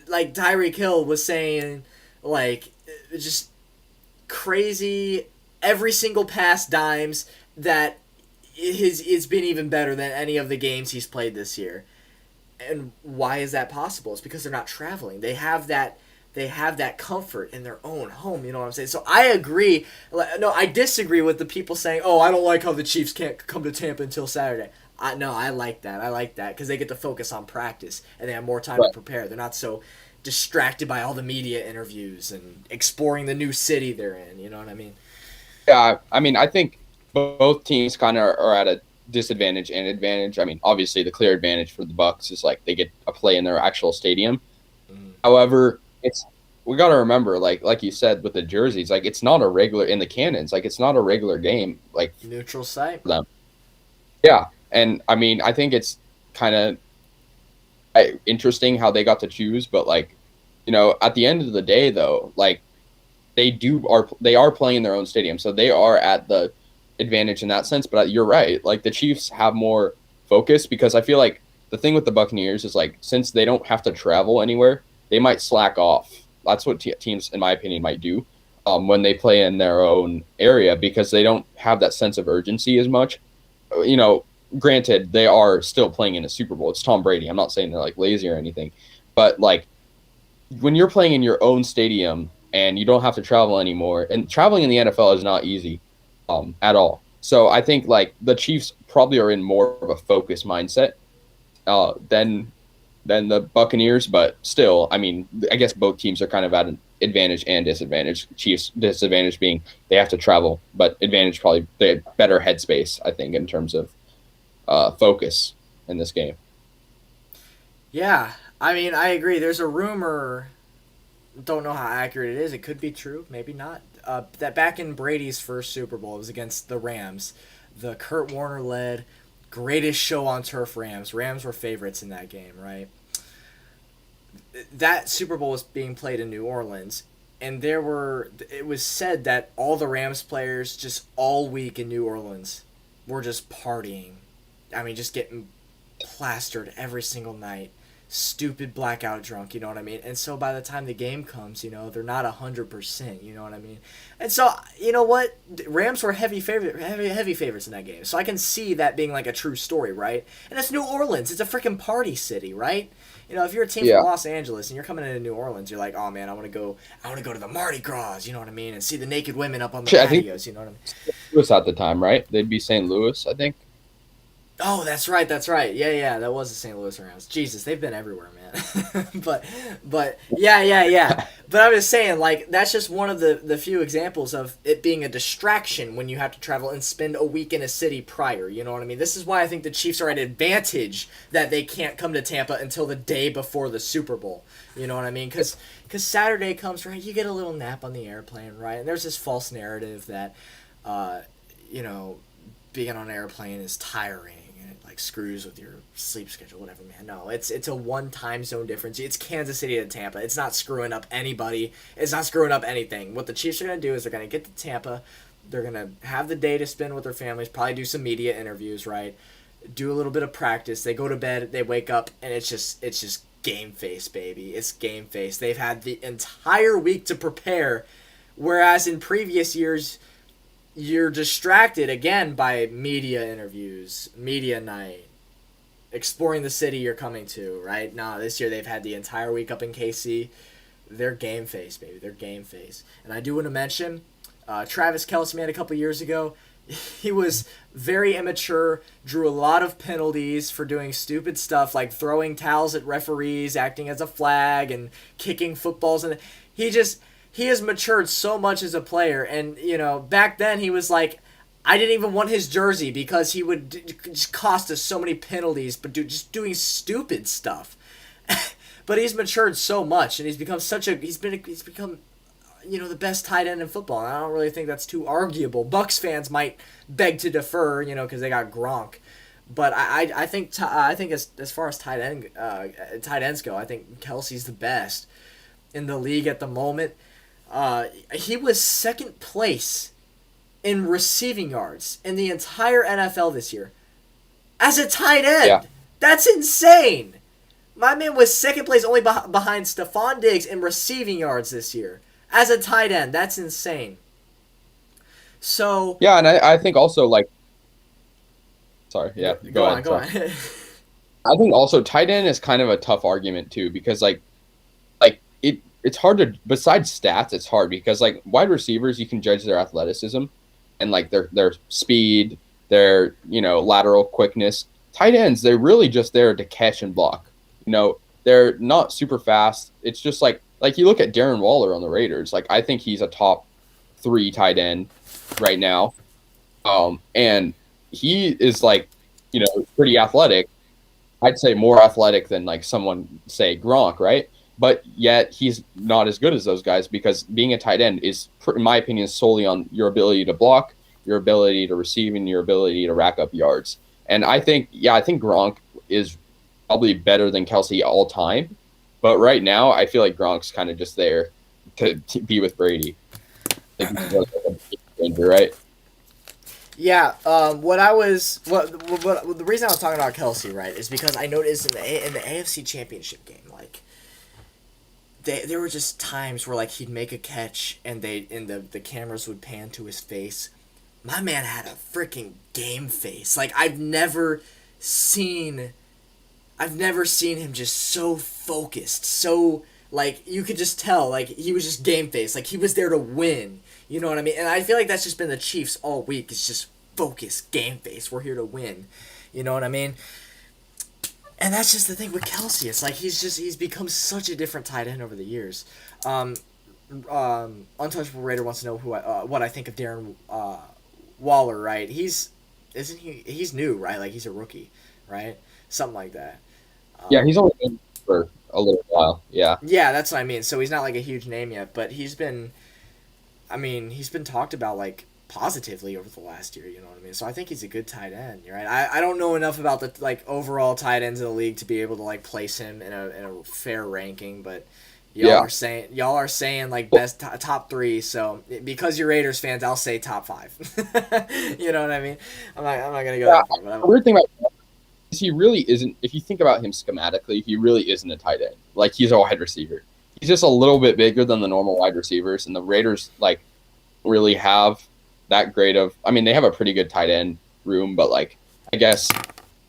Tyreek Hill was saying, like, just crazy, every single pass dimes that it's been even better than any of the games he's played this year. And why is that possible? It's because they're not traveling. They have that comfort in their own home. You know what I'm saying? So I agree. No, I disagree with the people saying, "Oh, I don't like how the Chiefs can't come to Tampa until Saturday." No, I like that. I like that because they get to focus on practice and they have more time to but prepare. They're not so distracted by all the media interviews and exploring the new city they're in. You know what I mean? yeah, I mean, I think both teams kind of are at a disadvantage and advantage. I mean, obviously, the clear advantage for the Bucks is like they get a play in their actual stadium. Mm. However, it's we got to remember, like you said with the jerseys, like it's not a regular in the cannons, like it's not a regular game, like Neutral site. for them. Yeah, and I mean, I think it's kind of interesting how they got to choose, but like, at the end of the day, though, like they are playing in their own stadium, so they are at the advantage in that sense. But you're right, like the Chiefs have more focus because I feel like the thing with the Buccaneers is like since they don't have to travel anywhere, they might slack off. That's what teams, in my opinion, might do when they play in their own area because they don't have that sense of urgency as much. You know, Granted, they are still playing in a Super Bowl. It's Tom Brady. I'm not saying they're like lazy or anything, but like when you're playing in your own stadium and you don't have to travel anymore, and traveling in the NFL is not easy at all. So I think like the Chiefs probably are in more of a focused mindset than the Buccaneers, but still, I mean, I guess both teams are kind of at an advantage and disadvantage. Chiefs disadvantage being they have to travel, but advantage probably the better headspace, I think, in terms of focus in this game. Yeah, I mean, I agree. There's a rumor. Don't know how accurate it is. It could be true, maybe not. That back in Brady's first Super Bowl, it was against the Rams. The Kurt Warner led greatest show on turf Rams. Rams were favorites in that game, right? That Super Bowl was being played in New Orleans, and it was said that all the Rams players just all week in New Orleans were just partying. I mean, just getting plastered every single night. stupid blackout drunk, you know what I mean? And so by the time the game comes, they're not 100%, you know what I mean? And so, you know what? Rams were heavy favorites in that game. So I can see that being like a true story, right? And it's New Orleans. It's a freaking party city, right? If you're a team Yeah. from Los Angeles and you're coming into New Orleans, you're like, oh man, I want to go to the Mardi Gras, you know what I mean, and see the naked women up on the Actually, I think patios, you know what I mean? Louis at the time, right? They'd be St. Louis, I think. Oh, that's right, that's right. Yeah, that was the St. Louis Rams. Jesus, they've been everywhere, man. but yeah. But I was saying, like, that's just one of the few examples of it being a distraction when you have to travel and spend a week in a city prior. You know what I mean? This is why I think the Chiefs are at an advantage that they can't come to Tampa until the day before the Super Bowl. You know what I mean? Because Saturday comes, right? You get a little nap on the airplane, right? And there's this false narrative that, you know, being on an airplane is tiring and it like screws with your sleep schedule, whatever, man. No, it's a one time zone difference. It's Kansas City to Tampa. It's not screwing up anybody. It's not screwing up anything. What the Chiefs are gonna do is they're gonna get to Tampa. They're gonna have the day to spend with their families. Probably do some media interviews, right? Do a little bit of practice. They go to bed. They wake up, and it's just game face, baby. It's game face. They've had the entire week to prepare, whereas in previous years you're distracted again by media interviews, media night, exploring the city you're coming to, right? Nah, this year they've had the entire week up in KC. They're game face, baby. They're game face. And I do want to mention Travis Kelce, man, a couple years ago, he was very immature, drew a lot of penalties for doing stupid stuff like throwing towels at referees, acting as a flag, and kicking footballs. And he has matured so much as a player. And, back then he was like, I didn't even want his jersey because he would just cost us so many penalties, but just doing stupid stuff. But he's matured so much, and he's become the best tight end in football. And I don't really think that's too arguable. Bucks fans might beg to defer, because they got Gronk. But I think as far as tight ends go, I think Kelsey's the best in the league at the moment. He was second place in receiving yards in the entire NFL this year as a tight end. Yeah. That's insane. My man was second place only behind Stephon Diggs in receiving yards this year as a tight end. That's insane. So yeah, and I think also like, sorry, yeah, go on. I think also tight end is kind of a tough argument too, because it's hard to, besides stats, it's hard because like wide receivers, you can judge their athleticism and like their speed, their, lateral quickness. Tight ends, they're really just there to catch and block. They're not super fast. It's just like you look at Darren Waller on the Raiders. Like, I think he's a top 3 tight end right now. And he is like, pretty athletic. I'd say more athletic than like someone, say, Gronk, right? But yet he's not as good as those guys because being a tight end is, in my opinion, solely on your ability to block, your ability to receive, and your ability to rack up yards. And I think Gronk is probably better than Kelce all time. But right now, I feel like Gronk's kind of just there to be with Brady. Like, he's like a big danger, right? Yeah, the reason I was talking about Kelce, right, is because I noticed in the AFC Championship game, like, there were just times where like he'd make a catch and the cameras would pan to his face. My man had a freaking game face. Like, I've never seen him just so focused, so like you could just tell like he was just game face, like he was there to win. You know what I mean? And I feel like that's just been the Chiefs all week. It's just focus, game face. We're here to win. You know what I mean? And that's just the thing with Kelce. It's like he's become such a different tight end over the years. Untouchable Raider wants to know what I think of Darren Waller. Right? He's new, right? Like he's a rookie, right? Something like that. Yeah, he's only been for a little while. Yeah. Yeah, that's what I mean. So he's not like a huge name yet, but he's been talked about like positively over the last year, you know what I mean? So I think he's a good tight end, right? I don't know enough about the like overall tight ends in the league to be able to like place him in a fair ranking, but y'all are saying like best top 3, so because you're Raiders fans, I'll say top 5. You know what I mean? I'm not gonna go that far. But the weird thing about he really isn't. If you think about him schematically, he really isn't a tight end. Like he's a wide receiver. He's just a little bit bigger than the normal wide receivers, and the Raiders like really have that great of. I mean, they have a pretty good tight end room, but like I guess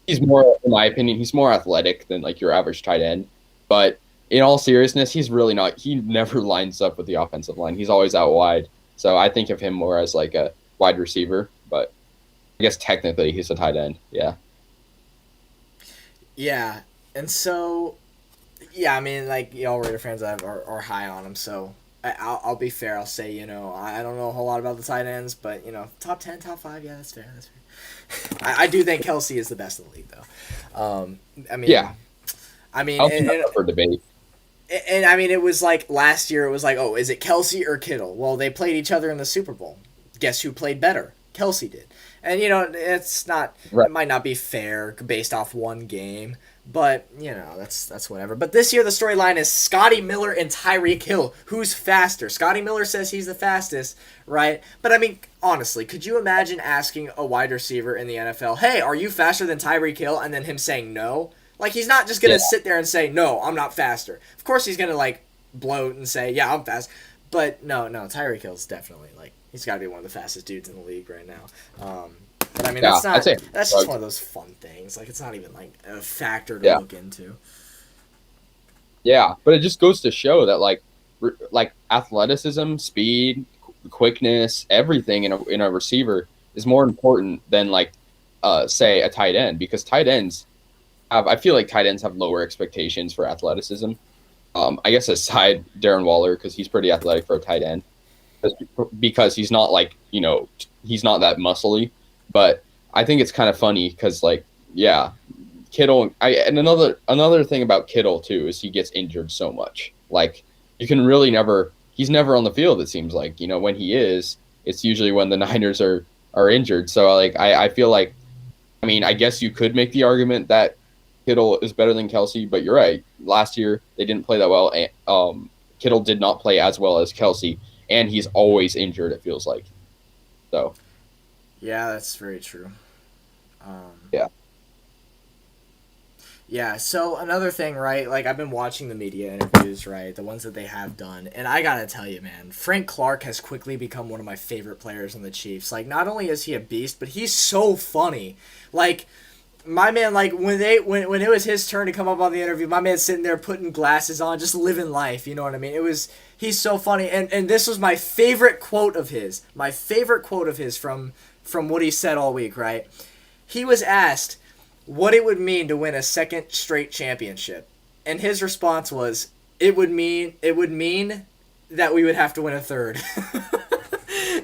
he's more, in my opinion, he's more athletic than like your average tight end. But in all seriousness, he's really not. He never lines up with the offensive line. He's always out wide. So I think of him more as like a wide receiver, but I guess technically he's a tight end. Yeah. Yeah, and so yeah, I mean, like y'all Raider fans are high on him. So I'll be fair. I'll say I don't know a whole lot about the tight ends, but top 10, top 5, yeah, that's fair. That's fair. I do think Kelsey is the best in the league, though. I mean, Yeah. I mean, I'll up for debate. and I mean, it was like last year. It was like, oh, is it Kelsey or Kittle? Well, they played each other in the Super Bowl. Guess who played better? Kelsey did. And it's not. Right. It might not be fair based off one game, but that's whatever. But this year the storyline is Scotty Miller and Tyreek Hill. Who's faster? Scotty Miller says he's the fastest, right? But I mean, honestly, could you imagine asking a wide receiver in the NFL, "Hey, are you faster than Tyreek Hill?" and then him saying no? Like, he's not just gonna sit there and say, "No, I'm not faster." Of course, he's gonna like bloat and say, "Yeah, I'm fast." But no, Tyreek Hill's definitely like he's got to be one of the fastest dudes in the league right now. But I mean, that's not. That's just one of those fun things. Like, it's not even like a factor to look into. Yeah, but it just goes to show that like athleticism, speed, quickness, everything in a receiver is more important than like say a tight end, because tight ends I feel like tight ends have lower expectations for athleticism. I guess aside Darren Waller, because he's pretty athletic for a tight end, because he's not like he's not that muscly. But I think it's kind of funny because Kittle. And another thing about Kittle too is he gets injured so much. Like you can really never. He's never on the field. It seems like when he is, it's usually when the Niners are injured. So like I feel like, I mean, I guess you could make the argument that Kittle is better than Kelsey, but you're right. Last year they didn't play that well. Kittle did not play as well as Kelsey, and he's always injured. It feels like. So. Yeah, that's very true. Yeah. Yeah, so another thing, right? Like, I've been watching the media interviews, right? The ones that they have done. And I gotta tell you, man, Frank Clark has quickly become one of my favorite players on the Chiefs. Like, not only is he a beast, but he's so funny. Like, my man, like, when it was his turn to come up on the interview, my man's sitting there putting glasses on, just living life, you know what I mean? He's so funny. And this was my favorite quote of his. My favorite quote of his from what he said all week, right? He was asked what it would mean to win a second straight championship. And his response was, it would mean that we would have to win a third.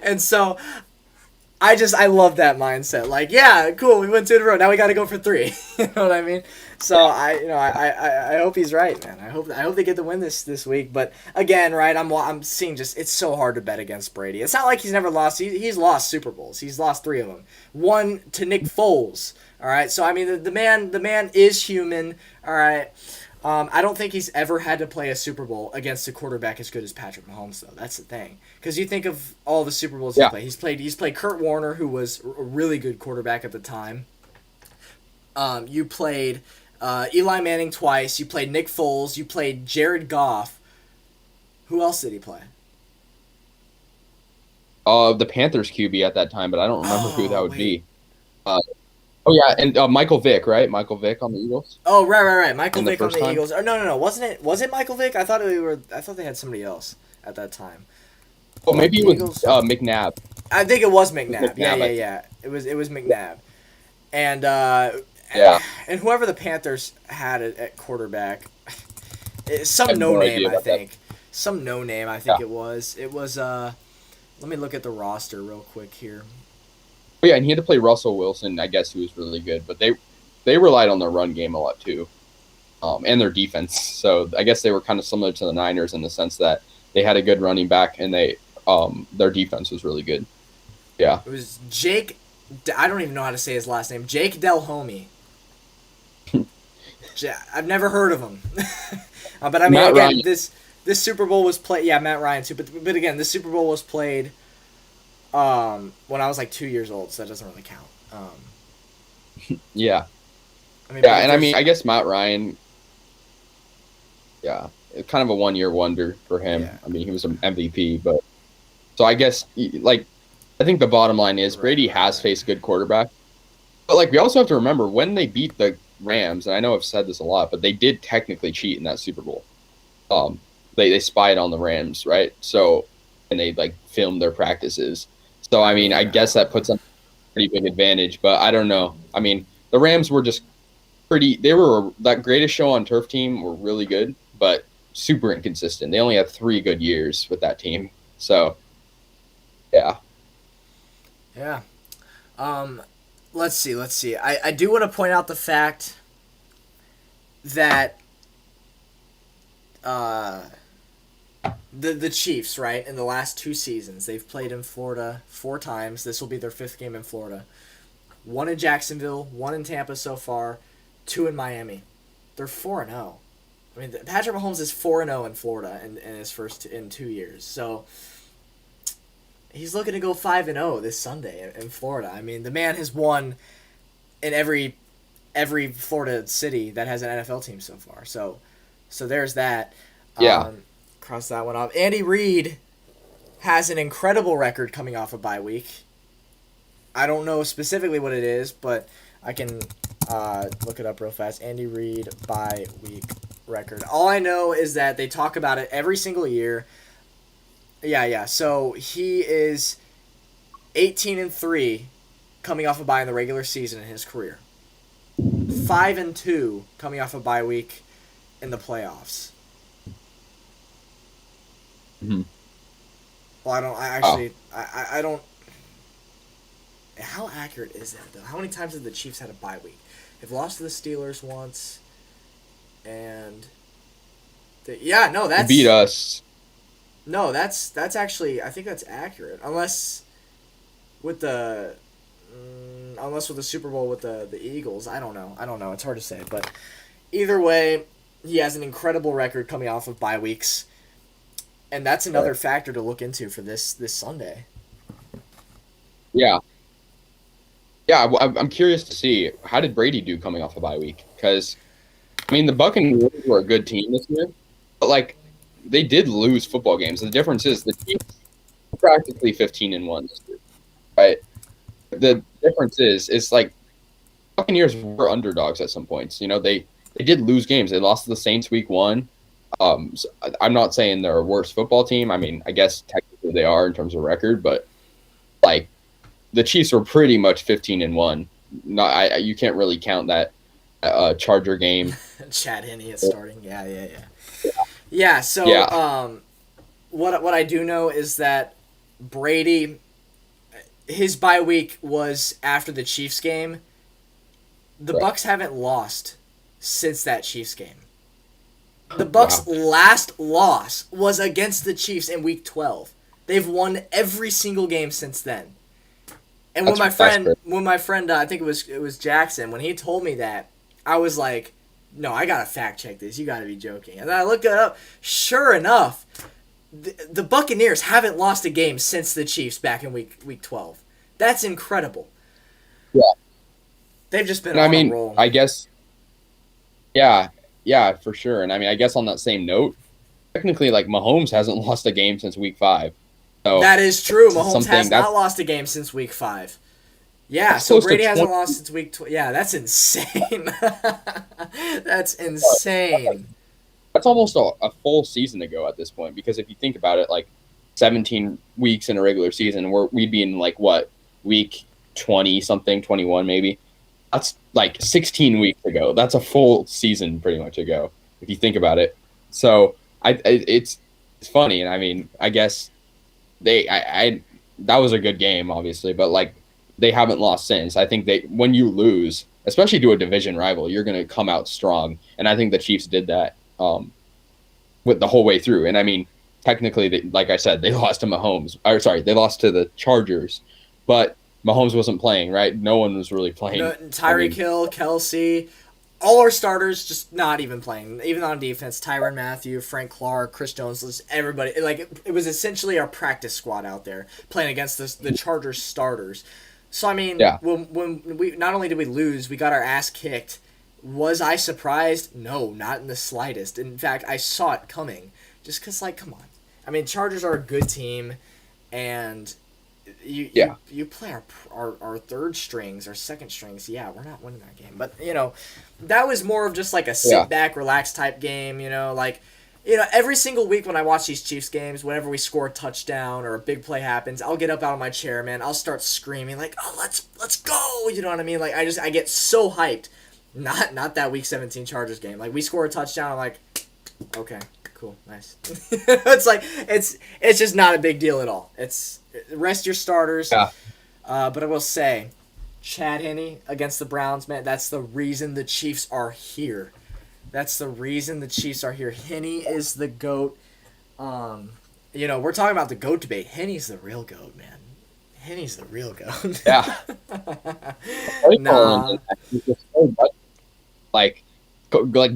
And so I love that mindset. Like, yeah, cool, we won 2 in a row. Now we got to go for 3. You know what I mean? So I hope he's right, man. I hope they get the win this week. But again, right, I'm seeing just it's so hard to bet against Brady. It's not like he's never lost. He's lost Super Bowls. He's lost 3 of them. 1 to Nick Foles. All right. So I mean, the man is human. All right. I don't think he's ever had to play a Super Bowl against a quarterback as good as Patrick Mahomes, though. That's the thing. Because you think of all the Super Bowls he's played. He's played Kurt Warner, who was a really good quarterback at the time. You played Eli Manning twice. You played Nick Foles. You played Jared Goff. Who else did he play? The Panthers QB at that time, but I don't remember who that would be. And Michael Vick, right? Michael Vick on the Eagles. Oh, right. Michael Vick on the Eagles. Or no. Was it Michael Vick? I thought they had somebody else at that time. Oh, maybe it was McNabb. I think it was McNabb. Yeah. It was McNabb. And and whoever the Panthers had at quarterback, some no name, I think. Some no name, I think it was. It was let me look at the roster real quick here. Oh, yeah, and he had to play Russell Wilson, I guess, who was really good, but they relied on their run game a lot too, and their defense. So I guess they were kind of similar to the Niners in the sense that they had a good running back and their defense was really good. Yeah, it was Jake. I don't even know how to say his last name. Jake Delhomme. I've never heard of him, but I mean, Matt again, Ryan. This Super Bowl was played. Yeah, Matt Ryan too. But again, this Super Bowl was played. When I was like 2 years old, so that doesn't really count. Yeah. I mean, Yeah, but if and I mean, there's I guess Matt Ryan, yeah, it's kind of a 1 year wonder for yeah, him. I mean, he was an MVP, but so I guess like I think the bottom line is right, Brady right, has right. faced good quarterbacks, but like we also have to remember when they beat the Rams, and I know I've said this a lot, but they did technically cheat in that Super Bowl. Um, they spied on the Rams, right? So and they like filmed their practices. So I I mean, I mean, guess that puts them a pretty big advantage, but I don't know. I mean, the Rams were just pretty. They were that greatest show on turf team were really good, but super inconsistent. They only had 3 good years with that team. So yeah, yeah. Um, let's see, let's see. I do want to point out the fact that uh, the Chiefs, right, in the last 2 seasons, they've played in Florida 4 times. This will be their 5th game in Florida. 1 in Jacksonville, 1 in Tampa so far, 2 in Miami. They're 4-0. I mean, Patrick Mahomes is 4-0 in Florida in his first in 2 years. So he's looking to go 5-0 this Sunday in Florida. I mean, the man has won in every Florida city that has an NFL team so far. So there's that. yeah, Um, cross that one off. Andy Reid has an incredible record coming off a bye week. I don't know specifically what it is, but I can look it up real fast. Andy Reid bye week record. All I know is that they talk about it every single year. Yeah, yeah. So he is 18-3 coming off a bye in the regular season in his career. 5-2 coming off a bye week in the playoffs. mm-hmm. Well, I don't. I Oh, actually. I don't. How accurate is that though? How many times have the Chiefs had a bye week? They've lost to the Steelers once, and yeah, no, they beat that's us. no, that's actually I think that's accurate. Unless with the unless with the Super Bowl with the Eagles, I don't know. I don't know. It's hard to say, but either way, he has an incredible record coming off of bye weeks, and that's another Right. factor to look into for this Sunday. Yeah, yeah. I'm curious to see how did Brady do coming off a bye week because I mean the Buccaneers were a good team this year, but like they did lose football games. The difference is the team practically 15-1 this year, right? The difference is it's like Buccaneers were underdogs at some points. You know, they did lose games. They lost to the Saints week 1. So I'm not saying they're a worse football team. I mean, I guess technically they are in terms of record, but like the Chiefs were pretty much 15-1. Not you can't really count that Charger game. Chad Henne is starting. Yeah, yeah, yeah. Yeah. So Yeah, what I do know is that Brady, his bye week was after the Chiefs game. The right. Bucks haven't lost since that Chiefs game. The Bucks' Wow. last loss was against the Chiefs in Week 12. They've won every single game since then. And That's great. when my friend, I think it was Jackson, when he told me that, I was like, no, I gotta fact check this. You gotta be joking. And then I looked it up. Sure enough, the Buccaneers haven't lost a game since the Chiefs back in week 12. That's incredible. Yeah, They've just been and I on a mean, roll. I guess yeah, yeah, for sure. And I mean, I guess on that same note, technically, like Mahomes hasn't lost a game since week 5, so That is true. it's Mahomes something has not lost a game since week 5. Yeah, that's so close to Brady hasn't 20. lost since week 12. Yeah, that's insane. That's insane. That's almost a full season ago at this point. Because if you think about it, like 17 weeks in a regular season, we'd be in like what week 20 something, 21 maybe. That's like 16 weeks ago. That's a full season pretty much ago if you think about it. So it's funny, and I mean, I guess I that was a good game, obviously, but like they haven't lost since. I think they when you lose, especially to a division rival, you're going to come out strong, and I think the Chiefs did that with the whole way through. And I mean, technically, like I said, they lost to Mahomes. Or sorry, they lost to the Chargers, but Mahomes wasn't playing, right? No one was really playing. No, I Tyreek mean, Hill, Kelsey, all our starters just not even playing. Even on defense, Tyrann Mathieu, Frank Clark, Chris Jones, everybody. Like it was essentially our practice squad out there playing against the Chargers starters. So I mean, yeah, when we not only did we lose, we got our ass kicked Was I surprised? No, not in the slightest. In fact, I saw it coming. Just because, like, come on. I mean, Chargers are a good team, and Yeah. you play our third strings, our second strings. Yeah, we're not winning that game. But, that was more of just like a sit back, relax type game, like, every single week when I watch these Chiefs games, whenever we score a touchdown or a big play happens, I'll get up out of my chair, man. I'll start screaming like, "Oh, let's go!" You know what I mean? Like I get so hyped. Not that Week 17 Chargers game. Like we score a touchdown, I'm like, okay, cool, nice. It's like it's just not a big deal at all. It's rest your starters. Yeah. But I will say, Chad Henne against the Browns, man. That's the reason the Chiefs are here. That's the reason the Chiefs are here. Henne is the GOAT. We're talking about the GOAT debate. Henne's the real GOAT, man. Henne's the real GOAT. Yeah. Nah. Like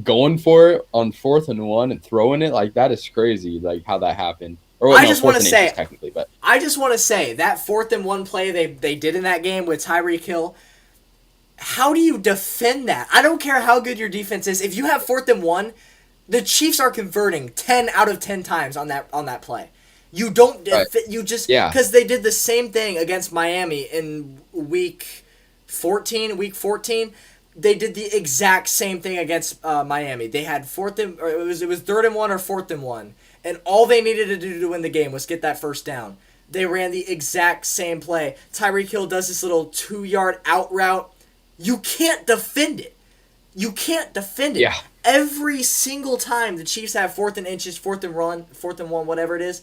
going for it on 4th and 1 and throwing it, like that is crazy. Like how that happened. Or I just want to say, technically, but I just want to say that 4th and 1 play they did in that game with Tyreek Hill. How do you defend that? I don't care how good your defense is. If you have 4th and 1, the Chiefs are converting 10 out of 10 times on that play. You don't you just because they did the same thing against Miami in week 14. They did the exact same thing against Miami. They had it was 3rd and 1 or 4th and 1, and all they needed to do to win the game was get that first down. They ran the exact same play. Tyreek Hill does this little 2-yard out route. You can't defend it. Yeah. Every single time the Chiefs have 4th and inches, 4th and 1, whatever it is,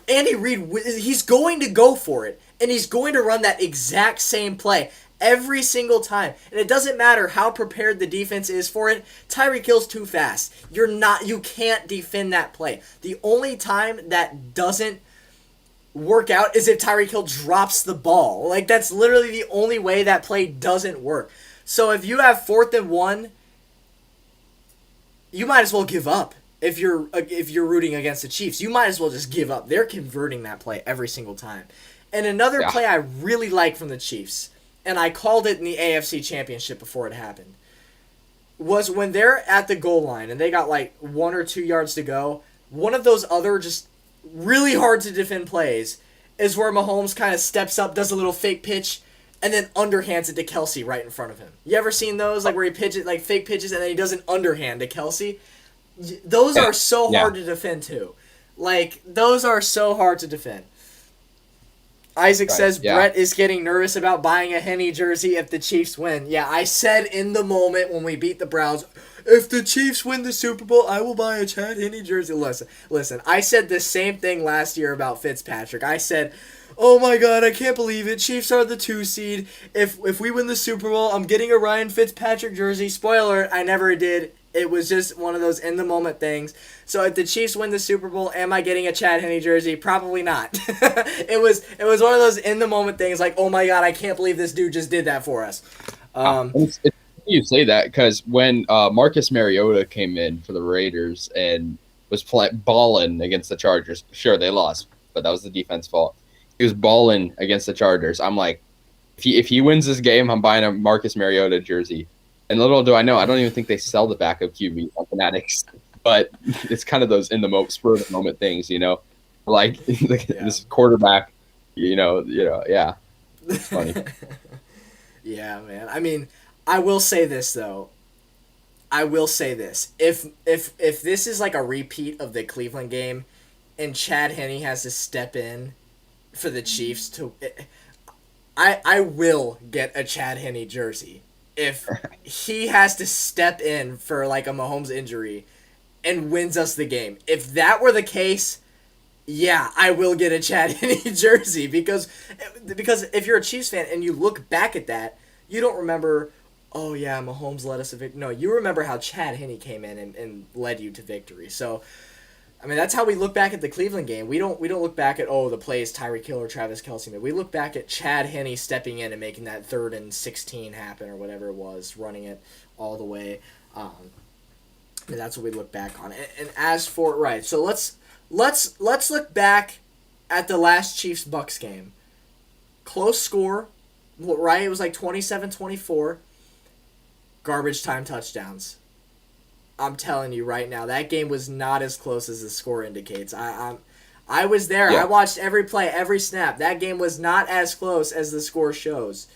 Andy Reid, he's going to go for it, and he's going to run that exact same play every single time. And it doesn't matter how prepared the defense is for it. Tyreek Hill's too fast. You can't defend that play. The only time that doesn't work out is if Tyreek Hill drops the ball. Like, that's literally the only way that play doesn't work. So if you have 4th and 1, you might as well give up. If you're rooting against the Chiefs, you might as well just give up. They're converting that play every single time. And another play I really like from the Chiefs, and I called it in the AFC Championship before it happened, was when they're at the goal line and they got like 1 or 2 yards to go, one of those other just really hard to defend plays is where Mahomes kind of steps up, does a little fake pitch, and then underhands it to Kelsey right in front of him. You ever seen those? Like where he pitches, like fake pitches, and then he does an underhand to Kelsey? Those are so hard to defend too. Like, those are so hard to defend. Isaac says Brett is getting nervous about buying a Henne jersey if the Chiefs win. Yeah, I said in the moment when we beat the Browns, if the Chiefs win the Super Bowl, I will buy a Chad Henne jersey. Listen, I said the same thing last year about Fitzpatrick. I said, oh my god, I can't believe it. Chiefs are the 2 seed. If we win the Super Bowl, I'm getting a Ryan Fitzpatrick jersey. Spoiler, I never did. It was just one of those in-the-moment things. So if the Chiefs win the Super Bowl, am I getting a Chad Henne jersey? Probably not. It was one of those in-the-moment things like, oh my god, I can't believe this dude just did that for us. You say that because when Marcus Mariota came in for the Raiders and was balling against the Chargers, sure, they lost, but that was the defense fault. He was balling against the Chargers. I'm like, if he wins this game, I'm buying a Marcus Mariota jersey. And little do I know, I don't even think they sell the backup QB on Fanatics. But it's kind of those in the moment, spur of the moment things, like this quarterback, yeah, it's funny. Yeah, man. I mean, I will say this though. If this is like a repeat of the Cleveland game, and Chad Henne has to step in for the Chiefs I will get a Chad Henne jersey. If he has to step in for like a Mahomes injury and wins us the game. If that were the case, yeah, I will get a Chad Henne jersey because if you're a Chiefs fan and you look back at that, you don't remember, oh yeah, Mahomes led us to victory. No, you remember how Chad Henne came in and led you to victory. So, I mean, that's how we look back at the Cleveland game. We don't look back at, the plays Tyreek Hill or Travis Kelce made. We look back at Chad Henne stepping in and making that 3rd and 16 happen or whatever it was, running it all the way. And that's what we look back on. And as for so let's look back at the last Chiefs-Bucks game. Close score, right? It was like 27-24. garbage time touchdowns. I'm telling you right now, that game was not as close as the score indicates. I was there. Yeah. I watched every play, every snap. That game was not as close as the score shows.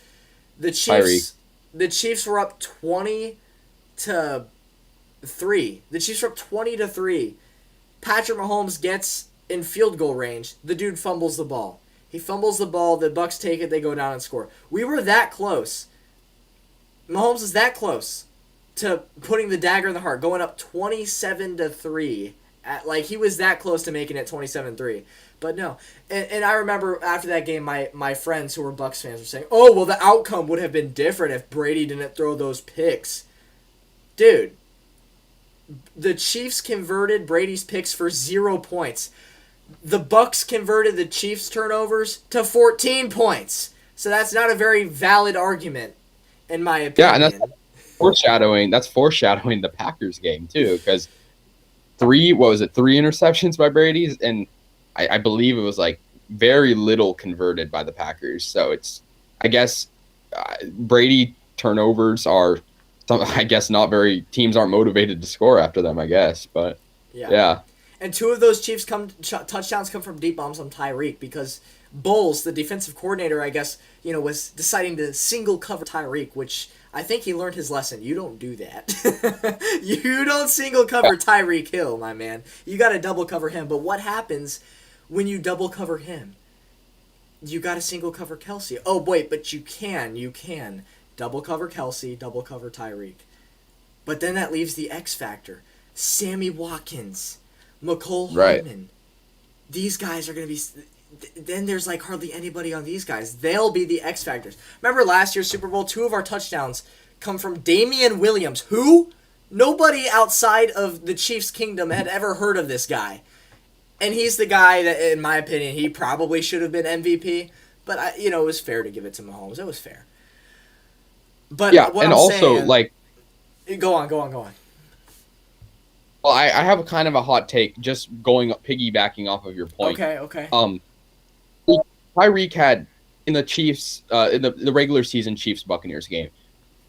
The Chiefs were up 20-3. The Chiefs were up 20-3. Patrick Mahomes gets in field goal range. The dude fumbles the ball. He fumbles the ball. The Bucs take it. They go down and score. We were that close. Mahomes is that close to putting the dagger in the heart, going up 27-3. Like, he was that close to making it 27-3. But no. And I remember after that game, my friends who were Bucs fans were saying, oh, well, the outcome would have been different if Brady didn't throw those picks. Dude, the Chiefs converted Brady's picks for 0 points. The Bucs converted the Chiefs' turnovers to 14 points. So that's not a very valid argument, in my opinion. Yeah, and that's foreshadowing the Packers game, too, because three interceptions by Brady's, and I believe it was like very little converted by the Packers. So it's, I guess, Brady turnovers are, not very, teams aren't motivated to score after them, I guess. But yeah. And 2 of those Chiefs touchdowns come from deep bombs on Tyreek, because Bowles, the defensive coordinator, I guess, was deciding to single cover Tyreek, which I think he learned his lesson. You don't do that. You don't single cover Tyreek Hill, my man. You got to double cover him. But what happens when you double cover him? You got to single cover Kelsey. Oh, wait, but you can. Double cover Kelsey, double cover Tyreek. But then that leaves the X factor. Sammy Watkins, McCole Hardman. These guys are going to be... Then there's like hardly anybody on these guys. They'll be the X factors. Remember last year's Super Bowl? 2 of our touchdowns come from Damian Williams. Who? Nobody outside of the Chiefs' kingdom had ever heard of this guy. And he's the guy that, in my opinion, he probably should have been MVP. But, it was fair to give it to Mahomes. It was fair. But yeah, what and I'm also, saying, Go on. Well, I have a kind of a hot take, just piggybacking off of your point. Okay. Tyreek had, in the Chiefs, in the regular season Chiefs-Buccaneers game,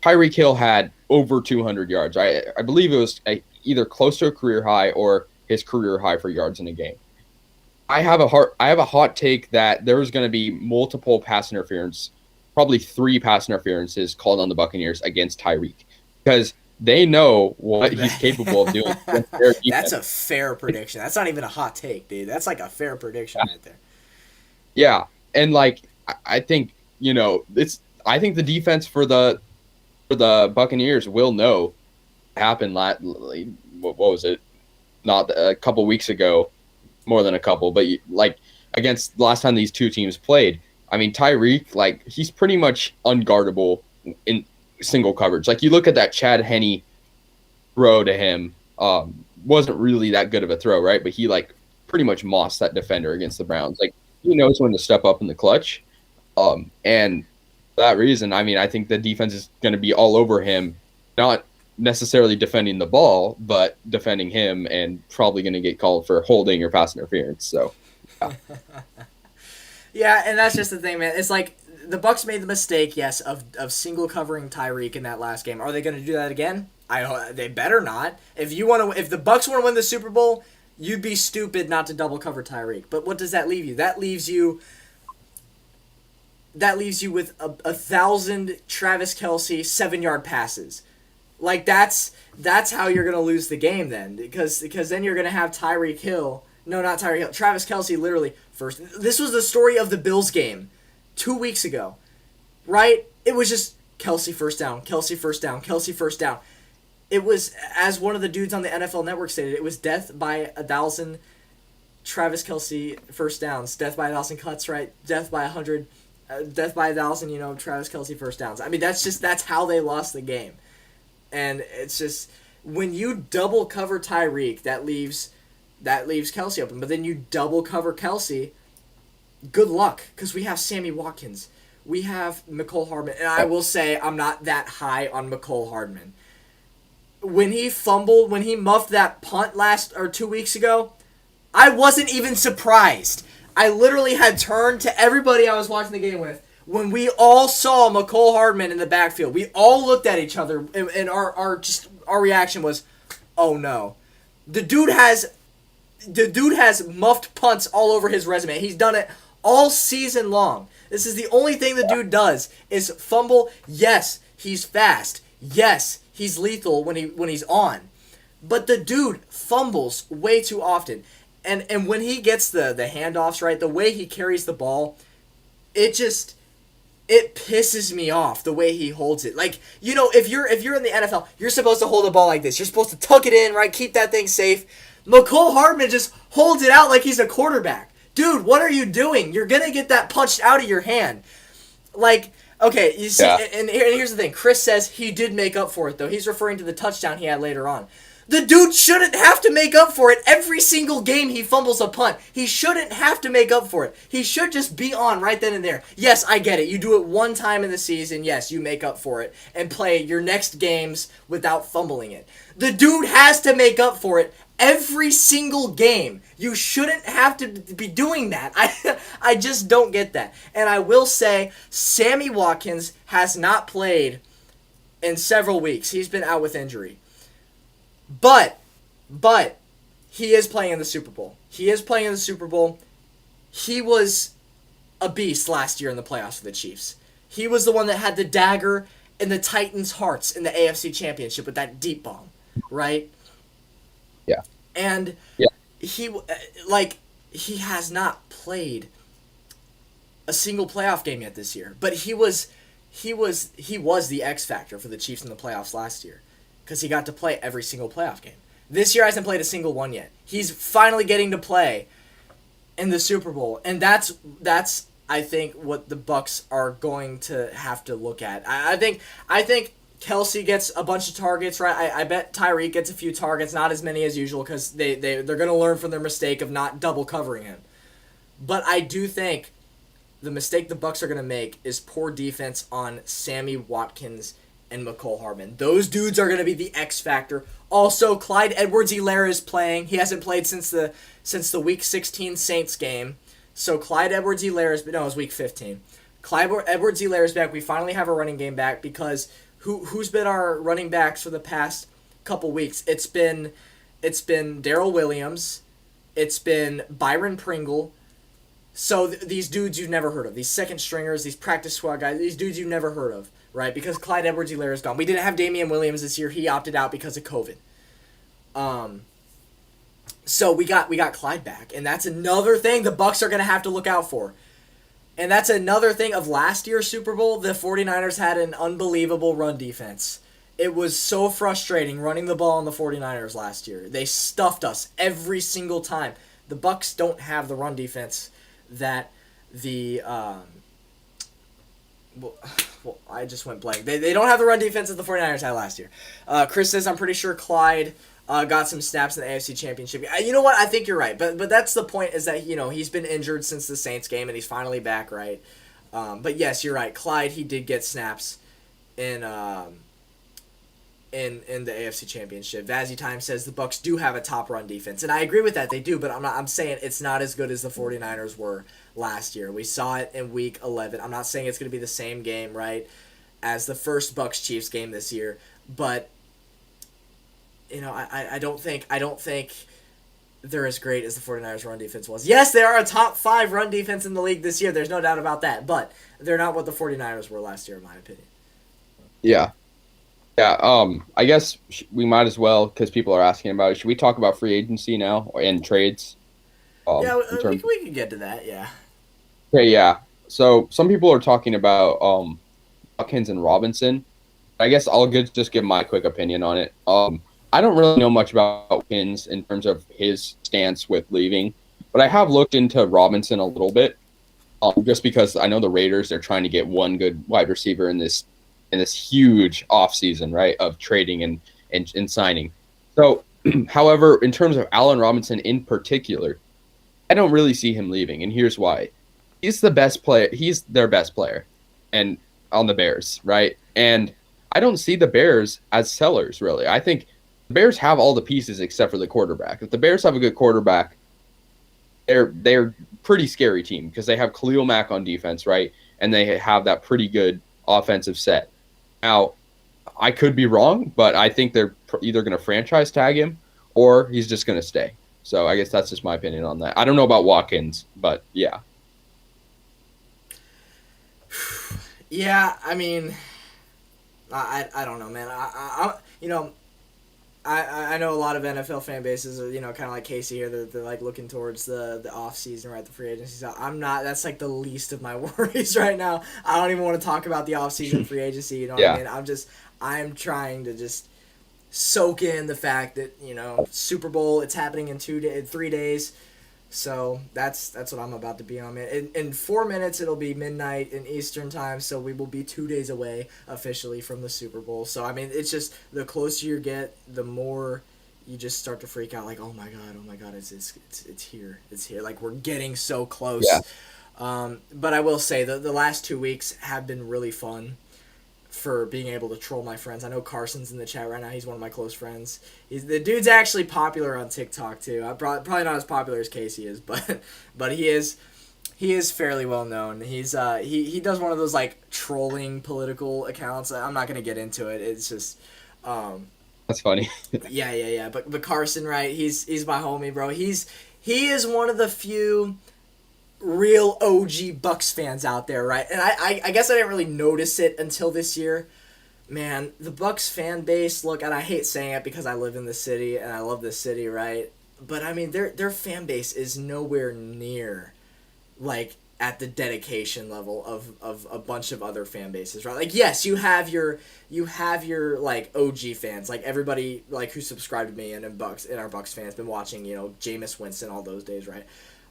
Tyreek Hill had over 200 yards. I believe it was either close to a career high or his career high for yards in a game. I have a hot take that there's going to be multiple pass interference, probably 3 pass interferences called on the Buccaneers against Tyreek, because they know what he's capable of doing. That's a fair prediction. That's not even a hot take, dude. That's like a fair prediction right there. Yeah, and like I think I think the defense for the Buccaneers will know what happened. What was it? Not a couple weeks ago, more than a couple, but like against the last time these 2 teams played. I mean, Tyreek, he's pretty much unguardable in single coverage. Like, you look at that Chad Henne throw to him, wasn't really that good of a throw, right? But he pretty much mossed that defender against the Browns. He knows when to step up in the clutch. And for that reason, I mean, I think the defense is going to be all over him, not necessarily defending the ball, but defending him, and probably going to get called for holding or pass interference. So, yeah. Yeah, and that's just the thing, man. It's like the Bucs made the mistake, yes, of single covering Tyreek in that last game. Are they going to do that again? They better not. If the Bucs want to win the Super Bowl, you'd be stupid not to double cover Tyreek. But what does that leave you? That leaves you with 1,000 Travis Kelce 7-yard passes. That's how you're going to lose the game then, because then you're going to have Tyreek Hill. No, not Tyreek Hill. Travis Kelce literally first. This was the story of the Bills game 2 weeks ago, right? It was just Kelce first down, Kelce first down, Kelce first down. It was, as one of the dudes on the NFL Network stated, it was death by 1,000 Travis Kelce first downs, death by 1,000 cuts, right? Death by 100, death by 1,000, Travis Kelce first downs. I mean, that's how they lost the game. And it's just, when you double cover Tyreek, that leaves Kelce open. But then you double cover Kelce, good luck, because we have Sammy Watkins. We have McCole Hardman. And I will say, I'm not that high on McCole Hardman. When he muffed that punt 2 weeks ago, I wasn't even surprised. I literally had turned to everybody I was watching the game with. when we all saw McCole Hardman in the backfield, we all looked at each other, and our reaction was, "Oh no, the dude has muffed punts all over his resume. He's done it all season long. This is the only thing the dude does is fumble. Yes, he's fast. Yes, he's lethal when he's on, but the dude fumbles way too often. And when he gets the handoffs right, the way he carries the ball, it pisses me off the way he holds it. Like, if you're in the NFL, you're supposed to hold the ball like this. You're supposed to tuck it in, right? Keep that thing safe. McCole Hardman just holds it out like he's a quarterback. Dude, what are you doing? You're going to get that punched out of your hand. Like, okay, you see, and here's the thing. Chris says he did make up for it, though. He's referring to the touchdown he had later on. The dude shouldn't have to make up for it every single game he fumbles a punt. He shouldn't have to make up for it. He should just be on right then and there. Yes, I get it. You do it one time in the season. Yes, you make up for it and play your next games without fumbling it. The dude has to make up for it every single game. You shouldn't have to be doing that. I just don't get that. And I will say, Sammy Watkins has not played in several weeks. He's been out with injury. But he is playing in the Super Bowl. He was a beast last year in the playoffs for the Chiefs. He was the one that had the dagger in the Titans' hearts in the AFC Championship with that deep bomb, right? Yeah. And he has not played a single playoff game yet this year. But he was the X factor for the Chiefs in the playoffs last year, because he got to play every single playoff game. This year hasn't played a single one yet. He's finally getting to play in the Super Bowl, and that's I think what the Bucs are going to have to look at. I think Kelsey gets a bunch of targets, right? I bet Tyreek gets a few targets, not as many as usual, because they're going to learn from their mistake of not double covering him. But I do think the mistake the Bucs are going to make is poor defense on Sammy Watkins and McCole Hardman. Those dudes are going to be the X factor. Also, Clyde Edwards-Helaire is playing. He hasn't played since the Week 16 Saints game. So Clyde Edwards-Helaire is... No, it was Week 15. Clyde Edwards-Helaire is back. We finally have a running game back, because who's been our running backs for the past couple weeks? It's been Darrell Williams. It's been Byron Pringle. So these dudes you've never heard of. These second stringers, these practice squad guys, these dudes you've never heard of. Right, because Clyde Edwards-Helaire is gone. We didn't have Damian Williams this year. He opted out because of COVID. So we got Clyde back, and that's another thing the Bucs are going to have to look out for. And that's another thing of last year's Super Bowl. The 49ers had an unbelievable run defense. It was so frustrating running the ball on the 49ers last year. They stuffed us every single time. The Bucs don't have the run defense that the well, I just went blank. They don't have the run defense that the 49ers had last year. Chris says, I'm pretty sure Clyde got some snaps in the AFC Championship. You know what? I think you're right. But that's the point, is that, he's been injured since the Saints game, and he's finally back, right? But yes, you're right. Clyde, he did get snaps in the AFC Championship. Vazzy Time says the Bucs do have a top run defense, and I agree with that. They do, but I'm saying it's not as good as the 49ers were last year. We saw it in Week 11. I'm not saying it's going to be the same game, right, as the first Bucs-Chiefs game this year, but I don't think they're as great as the 49ers run defense was. Yes, they are a top 5 run defense in the league this year. There's no doubt about that, but they're not what the 49ers were last year, in my opinion. Yeah. Yeah, I guess we might as well, because people are asking about it. Should we talk about free agency now and trades? Yeah, we can get to that, yeah. Okay, yeah. So some people are talking about Watkins and Robinson. I guess I'll just give my quick opinion on it. I don't really know much about Watkins in terms of his stance with leaving, but I have looked into Robinson a little bit, just because I know the Raiders, they're trying to get one good wide receiver in this huge offseason, right, of trading and signing. So, however, in terms of Allen Robinson in particular, I don't really see him leaving, and here's why. He's the best player. He's their best player, and on the Bears, right? And I don't see the Bears as sellers, really. I think the Bears have all the pieces except for the quarterback. If the Bears have a good quarterback, they're pretty scary team, because they have Khalil Mack on defense, right? and they have that pretty good offensive set. Now, I could be wrong, but I think they're either going to franchise tag him or he's just going to stay. So I guess that's just my opinion on that. I don't know about Watkins, but yeah. Yeah, I mean, I don't know, man. I know a lot of NFL fan bases are, kind of like Casey here. They're like looking towards the off season, right? The free agency. So I'm not. That's like the least of my worries right now. I don't even want to talk about the off season free agency. You know what I mean? I'm trying to just soak in the fact that Super Bowl. It's happening in 3 days. So that's what I'm about to be on, man. In 4 minutes, it'll be midnight in Eastern time, so we will be 2 days away officially from the Super Bowl. So, I mean, it's just the closer you get, the more you just start to freak out, like, oh my god, it's here. It's here. Like, we're getting so close. Yeah. But I will say, the last 2 weeks have been really fun for being able to troll my friends. I know Carson's in the chat right now. He's one of my close friends. The dude's actually popular on TikTok too. Probably not as popular as Casey is, but he is fairly well known. He does one of those like trolling political accounts. I'm not gonna get into it. It's just That's funny. yeah. But Carson, right? He's my homie, bro. He is one of the few real OG Bucks fans out there, right? And I guess I didn't really notice it until this year. Man, the Bucks fan base, look, and I hate saying it because I live in the city and I love this city, right? But I mean, their fan base is nowhere near like at the dedication level of a bunch of other fan bases, right? Like, yes, you have your like OG fans, like everybody like who subscribed to me and our Bucks fans been watching, Jameis Winston all those days, right?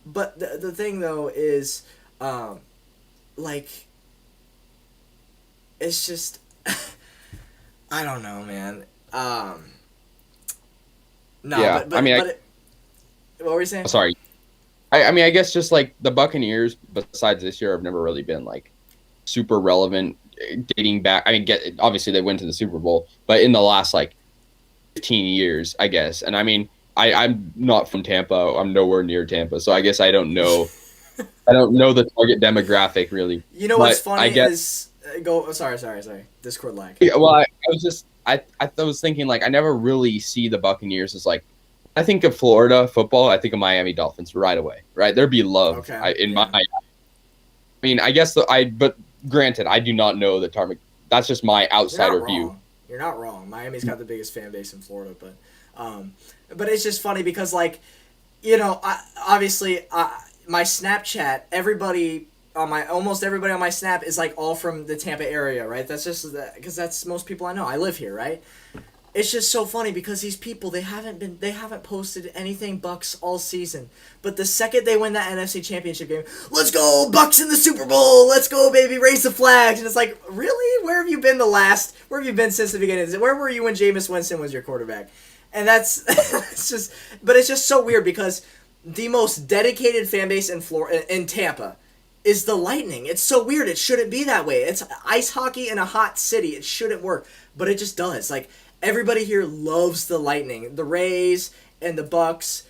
But the thing though is, like, it's just, I don't know, man. No, Yeah, but, I mean, what were you saying? sorry. I mean, I guess just like the Buccaneers, besides this year, have never really been like super relevant dating back. I mean, obviously they went to the Super Bowl, but in the last like 15 years, I guess. And I mean, I'm not from Tampa. I'm nowhere near Tampa, so I guess I don't know. I don't know the target demographic really. You know what's funny is go. Sorry. Discord lag. Yeah, well, I was thinking like I never really see the Buccaneers as like. I think of Florida football. I think of Miami Dolphins right away. Right, there'd be love my. I mean, I guess but granted, I do not know the target. That's just my outsider view. You're not wrong. Miami's got the biggest fan base in Florida, but it's just funny because like, obviously my Snapchat, almost everybody on my Snap is like all from the Tampa area, right? That's just because that's most people I know. I live here, right? It's just so funny because these people they haven't posted anything Bucks all season, but the second they win that NFC Championship game, let's go Bucks in the Super Bowl, let's go baby, raise the flags, and it's like, really, where have you been where have you been since the beginning? Where were you when Jameis Winston was your quarterback? And that's it's just so weird because the most dedicated fan base in Tampa is the Lightning. It's so weird. It shouldn't be that way. It's ice hockey in a hot city. It shouldn't work, but it just does. Like, everybody here loves the Lightning. The Rays and the Bucks,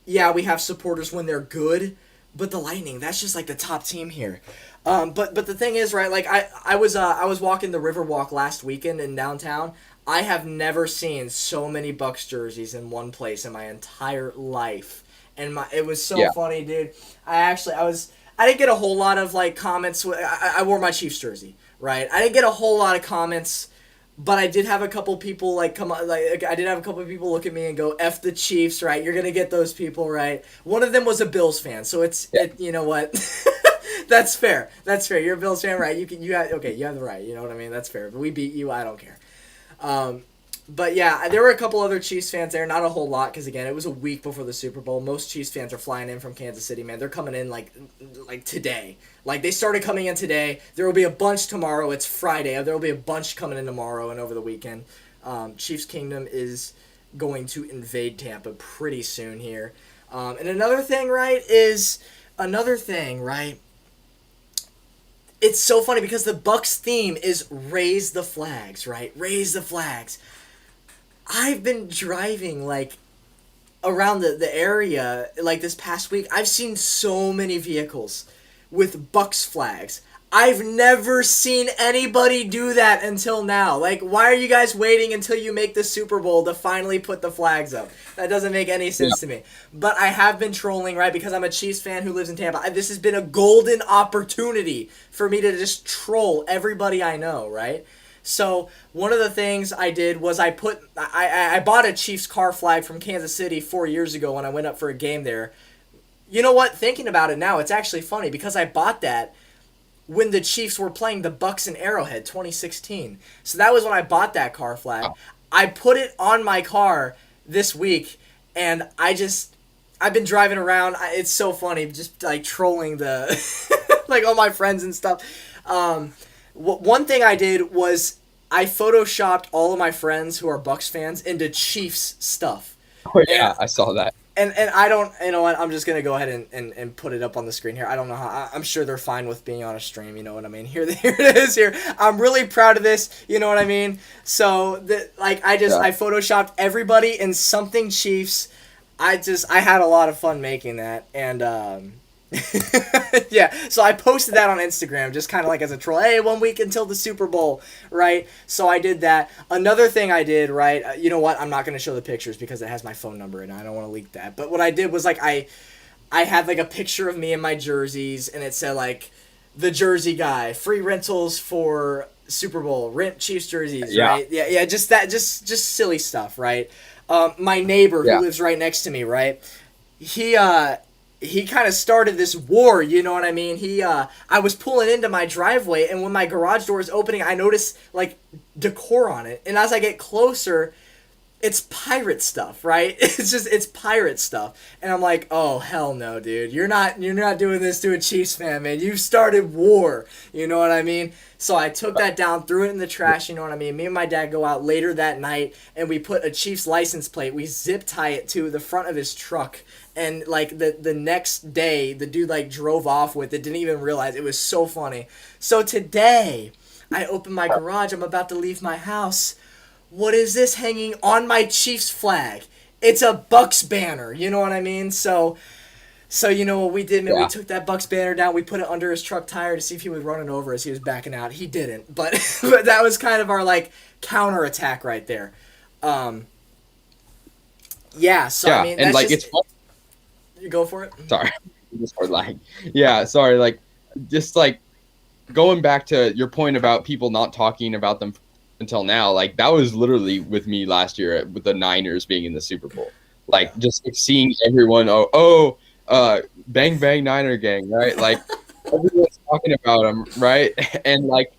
yeah, we have supporters when they're good, but the Lightning, that's just like the top team here. But the thing is, right, like I was walking the Riverwalk last weekend in downtown. I have never seen so many Bucks jerseys in one place in my entire life. And it was so funny, dude. I didn't get a whole lot of like comments. I wore my Chiefs jersey, right? I didn't get a whole lot of comments. But I did have a couple people I did have a couple people look at me and go, "F the Chiefs," right? You're gonna get those people, right? One of them was a Bills fan, so you know what? That's fair. You're a Bills fan, right? You have the right. You know what I mean? That's fair. But we beat you. I don't care. But yeah, there were a couple other Chiefs fans there. Not a whole lot because again, it was a week before the Super Bowl. Most Chiefs fans are flying in from Kansas City, man. They're coming in like today. Like, they started coming in today. There will be a bunch tomorrow. It's Friday. There will be a bunch coming in tomorrow and over the weekend. Chiefs Kingdom is going to invade Tampa pretty soon here. And another thing, right? It's so funny because the Bucks theme is raise the flags, right? Raise the flags. I've been driving like around the area like this past week. I've seen so many vehicles with Bucks flags. I've never seen anybody do that until now. Like, why are you guys waiting until you make the Super Bowl to finally put the flags up? That doesn't make any sense to me. But I have been trolling, right, because I'm a Chiefs fan who lives in Tampa. This has been a golden opportunity for me to just troll everybody I know, right? So one of the things I did was I bought a Chiefs car flag from Kansas City 4 years ago when I went up for a game there. You know what? Thinking about it now, it's actually funny because I bought that when the Chiefs were playing the Bucks in Arrowhead 2016. So that was when I bought that car flag. Oh. I put it on my car this week, and I've been driving around. It's so funny, just like trolling the like all my friends and stuff. One thing I did was I photoshopped all of my friends who are Bucks fans into Chiefs stuff. Oh yeah, I saw that. And I don't, you know what, I'm just going to go ahead and put it up on the screen here. I don't know how, I'm sure they're fine with being on a stream, you know what I mean? Here it is here. I'm really proud of this, you know what I mean? So, I photoshopped everybody in something Chiefs. I had a lot of fun making that, and, yeah, so I posted that on Instagram just kind of like as a troll. Hey, 1 week until the Super Bowl, right? So I did that. Another thing I did, right? You know what? I'm not going to show the pictures because it has my phone number and I don't want to leak that. But what I did was like I had like a picture of me in my jerseys and it said like the Jersey guy, free rentals for Super Bowl, rent Chiefs jerseys, right? Yeah, just that, just silly stuff, right? My neighbor who lives right next to me, right? He kind of started this war, you know what I mean? I was pulling into my driveway, and when my garage door was opening, I noticed, like, decor on it. And as I get closer, it's pirate stuff, right? It's pirate stuff. And I'm like, oh, hell no, dude. You're not doing this to a Chiefs fan, man. You started war, you know what I mean? So I took that down, threw it in the trash, you know what I mean? Me and my dad go out later that night, and we put a Chiefs license plate. We zip tie it to the front of his truck. And, like, the next day, the dude, like, drove off with it, didn't even realize. It was so funny. So today, I open my garage. I'm about to leave my house. What is this hanging on my Chiefs flag? It's a Bucks banner. You know what I mean? So you know what we did, man? We took that Bucks banner down. We put it under his truck tire to see if he would run it over as he was backing out. He didn't. But that was kind of our, like, counterattack right there. Yeah, so, I mean, and, that's like, just... it's fun. You go for it. Sorry. Yeah, sorry. Like, just like going back to your point about people not talking about them until now, like that was literally with me last year with the Niners being in the Super Bowl. Like just like, seeing everyone, bang bang Niner gang, right? Like everyone's talking about them, right? And like,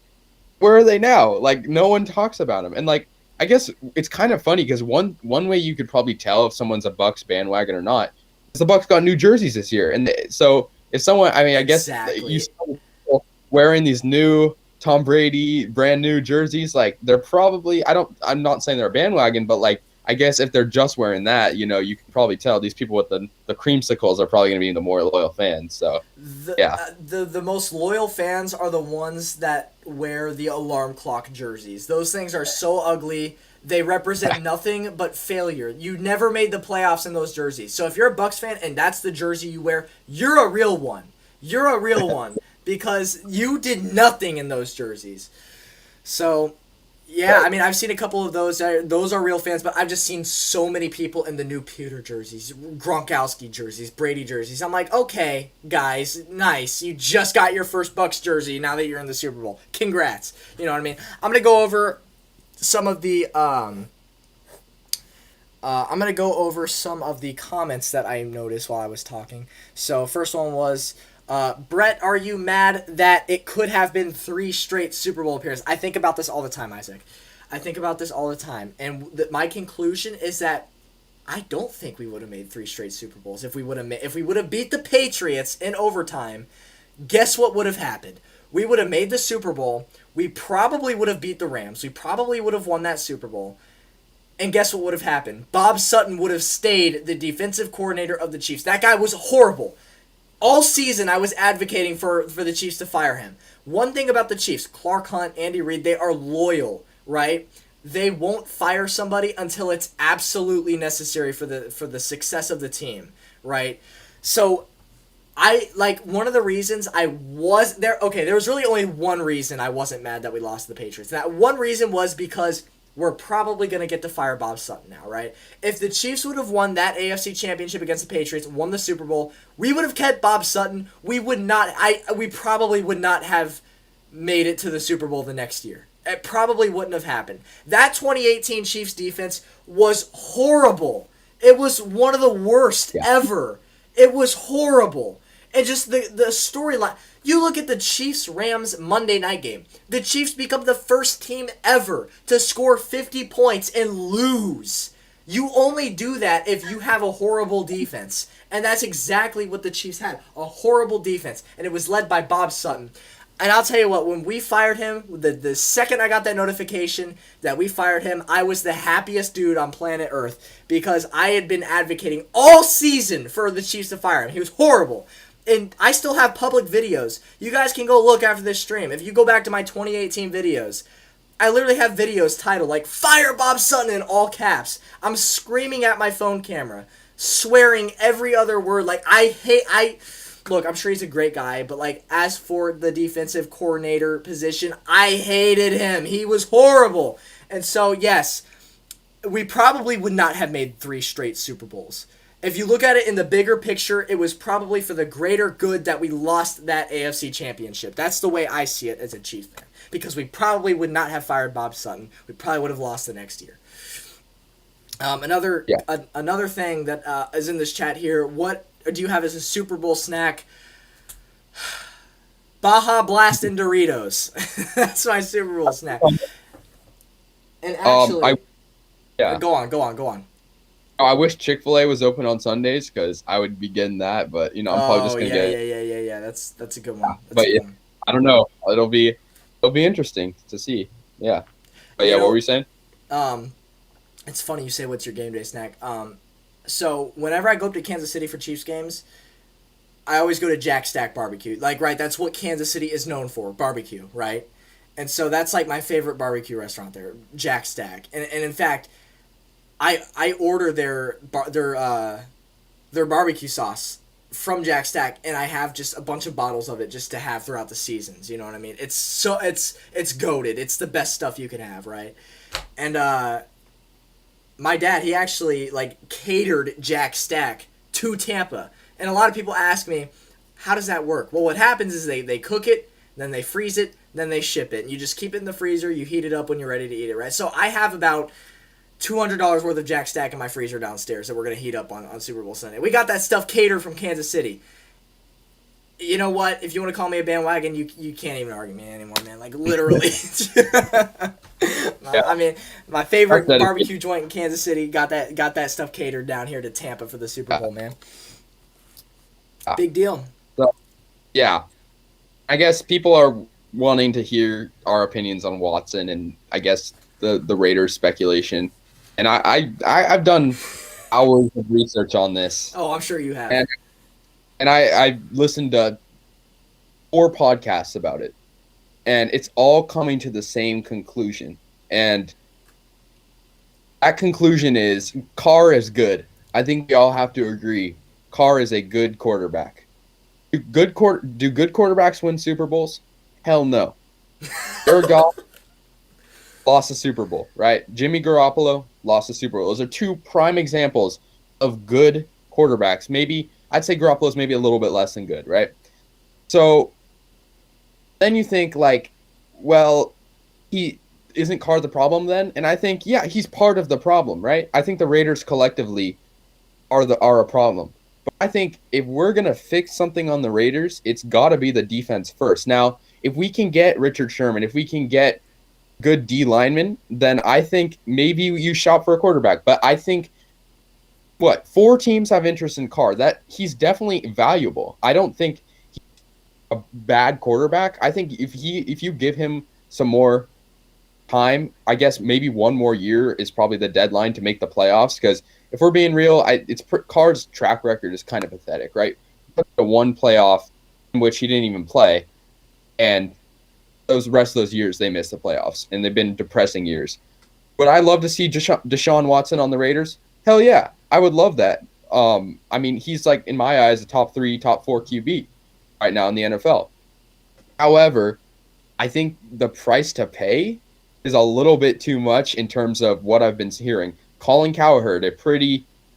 where are they now? Like no one talks about them, and like I guess it's kind of funny because one way you could probably tell if someone's a Bucks bandwagon or not. The Bucks got new jerseys this year, and so if someone, I mean, I guess you saw people wearing these new Tom Brady brand new jerseys, like they're probably I'm not saying they're a bandwagon, but like I guess if they're just wearing that, you know, you can probably tell these people with the creamsicles are probably going to be the more loyal fans. So the most loyal fans are the ones that wear the alarm clock jerseys. Those things are so ugly. They represent nothing but failure. You never made the playoffs in those jerseys. So if you're a Bucks fan and that's the jersey you wear, you're a real one. You're a real one because you did nothing in those jerseys. So, yeah, I mean, I've seen a couple of those. Those are real fans, but I've just seen so many people in the new Pewter jerseys, Gronkowski jerseys, Brady jerseys. I'm like, okay, guys, nice. You just got your first Bucks jersey now that you're in the Super Bowl. Congrats. You know what I mean? I'm going to go over some of the comments that I noticed while I was talking. So first one was Brett, are you mad that it could have been 3 straight Super Bowl appearances? I think about this all the time, Isaac. I think about this all the time, and my conclusion is that I don't think we would have made 3 straight Super Bowls if we would have beat the Patriots in overtime. Guess what would have happened? We would have made the Super Bowl. We probably would have beat the Rams. We probably would have won that Super Bowl. And guess what would have happened? Bob Sutton would have stayed the defensive coordinator of the Chiefs. That guy was horrible. All season I was advocating for the Chiefs to fire him. One thing about the Chiefs, Clark Hunt, Andy Reid, they are loyal, right? They won't fire somebody until it's absolutely necessary for the success of the team, right? So One of the reasons I was there. Okay, there was really only one reason I wasn't mad that we lost to the Patriots. That one reason was because we're probably going to get to fire Bob Sutton now, right? If the Chiefs would have won that AFC Championship against the Patriots, won the Super Bowl, we would have kept Bob Sutton. We would not. We probably would not have made it to the Super Bowl the next year. It probably wouldn't have happened. That 2018 Chiefs defense was horrible. It was one of the worst ever. It was horrible. And just the storyline. You look at the Chiefs-Rams Monday night game. The Chiefs become the first team ever to score 50 points and lose. You only do that if you have a horrible defense. And that's exactly what the Chiefs had. A horrible defense. And it was led by Bob Sutton. And I'll tell you what, when we fired him, the second I got that notification that we fired him, I was the happiest dude on planet Earth because I had been advocating all season for the Chiefs to fire him. He was horrible. And I still have public videos. You guys can go look after this stream. If you go back to my 2018 videos, I literally have videos titled, like, Fire Bob Sutton in all caps. I'm screaming at my phone camera, swearing every other word. Like, Look, I'm sure he's a great guy, but, like, as for the defensive coordinator position, I hated him. He was horrible. And so, yes, we probably would not have made 3 straight Super Bowls. If you look at it in the bigger picture, it was probably for the greater good that we lost that AFC Championship. That's the way I see it as a Chiefs fan. Because we probably would not have fired Bob Sutton. We probably would have lost the next year. Another thing that is in this chat here, what do you have as a Super Bowl snack? Baja Blast and Doritos. That's my Super Bowl snack. And actually, go on. I wish Chick-fil-A was open on Sundays because I would be getting that, but I'm probably just gonna get it. Yeah. That's a good one. I don't know. It'll be interesting to see. Yeah. But what were you saying? It's funny you say what's your game day snack. So whenever I go up to Kansas City for Chiefs games, I always go to Jack Stack Barbecue. Like, right, that's what Kansas City is known for, barbecue, right? And so that's like my favorite barbecue restaurant there, Jack Stack. And in fact, I order their barbecue sauce from Jack Stack, and I have just a bunch of bottles of it just to have throughout the seasons. You know what I mean? It's goated. It's the best stuff you can have, right? And my dad, he actually like catered Jack Stack to Tampa. And a lot of people ask me, how does that work? Well, what happens is they cook it, then they freeze it, then they ship it. And you just keep it in the freezer, you heat it up when you're ready to eat it, right? So I have about $200 worth of Jack Stack in my freezer downstairs that we're going to heat up on Super Bowl Sunday. We got that stuff catered from Kansas City. You know what? If you want to call me a bandwagon, you can't even argue me anymore, man. Like, literally. I mean, my favorite barbecue joint in Kansas City got that stuff catered down here to Tampa for the Super Bowl, man. Big deal. So, yeah. I guess people are wanting to hear our opinions on Watson and I guess the Raiders speculation. And I've done hours of research on this. Oh, I'm sure you have. And I listened to 4 podcasts about it. And it's all coming to the same conclusion. And that conclusion is Carr is good. I think we all have to agree. Carr is a good quarterback. Do good quarterbacks win Super Bowls? Hell no. Jared Goff lost a Super Bowl, right? Jimmy Garoppolo lost a Super Bowl. Those are 2 prime examples of good quarterbacks. Maybe I'd say Garoppolo's maybe a little bit less than good, right? So then you think like, well, he isn't Carr the problem then? And I think, yeah, he's part of the problem, right? I think the Raiders collectively are a problem. But I think if we're going to fix something on the Raiders, it's got to be the defense first. Now, if we can get Richard Sherman, if we can get good D linemen, then I think maybe you shop for a quarterback. But I think 4 teams have interest in Carr. That he's definitely valuable. I don't think he's a bad quarterback. I think if you give him some more time, I guess maybe 1 more year is probably the deadline to make the playoffs. Because if we're being real, Carr's track record is kind of pathetic, right? The 1 playoff in which he didn't even play, and those rest of those years they missed the playoffs, and they've been depressing years. Would I love to see Deshaun Watson on the Raiders? Hell yeah, I would love that. I mean, he's like in my eyes a top 3, top 4 QB right now in the NFL. However, I think the price to pay is a little bit too much in terms of what I've been hearing. Colin Cowherd,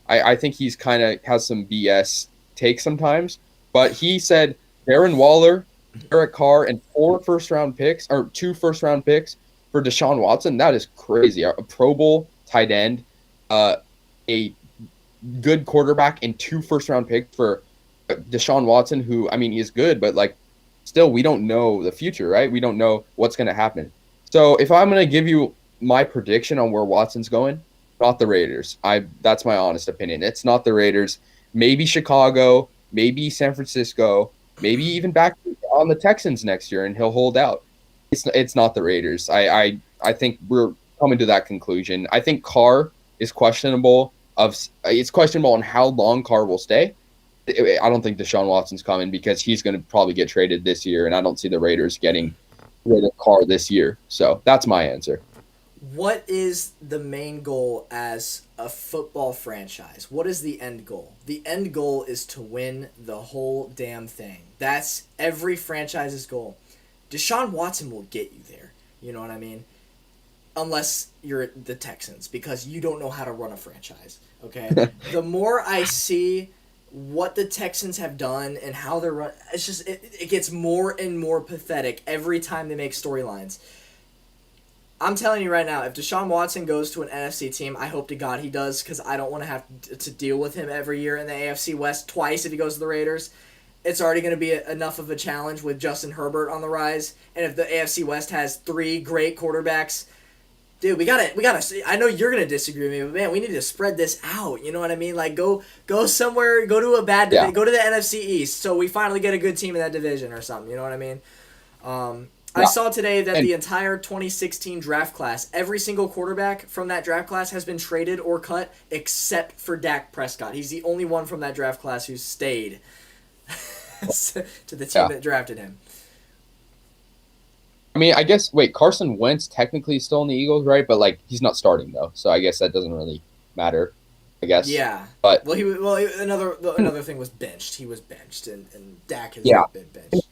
I think he's kind of has some BS take sometimes, but he said Darren Waller, Derek Carr, and 4 first-round picks, or 2 first-round picks for Deshaun Watson. That is crazy. A Pro Bowl tight end, a good quarterback, and 2 first-round picks for Deshaun Watson, who, I mean, he's good, but like, still, we don't know the future, right? We don't know what's going to happen. So if I'm going to give you my prediction on where Watson's going, not the Raiders. That's my honest opinion. It's not the Raiders. Maybe Chicago, maybe San Francisco, maybe even back on the Texans next year, and he'll hold out. It's not the Raiders. I think we're coming to that conclusion. I think Carr is questionable. It's questionable on how long Carr will stay. I don't think Deshaun Watson's coming because he's going to probably get traded this year, and I don't see the Raiders getting rid of Carr this year. So that's my answer. What is the main goal as a football franchise? What is the end goal? The end goal is to win the whole damn thing. That's every franchise's goal. Deshaun Watson will get you there. You know what I mean? Unless you're the Texans, because you don't know how to run a franchise. Okay? The more I see what the Texans have done and how they're run, it's just it gets more and more pathetic every time they make storylines. I'm telling you right now, if Deshaun Watson goes to an NFC team, I hope to God he does, because I don't want to have to deal with him every year in the AFC West twice if he goes to the Raiders. It's already going to be enough of a challenge with Justin Herbert on the rise, and if the AFC West has 3 great quarterbacks, dude, we gotta. I know you're gonna disagree with me, but man, we need to spread this out. You know what I mean? Like, go somewhere, go to a bad division, go to the NFC East, so we finally get a good team in that division or something. You know what I mean? I saw today that the entire 2016 draft class, every single quarterback from that draft class has been traded or cut except for Dak Prescott. He's the only one from that draft class who's stayed to the team that drafted him. I mean, I guess, Carson Wentz technically is still in the Eagles, right? But, like, he's not starting, though. So I guess that doesn't really matter, I guess. Yeah. But another thing was benched. He was benched, and Dak has not been benched.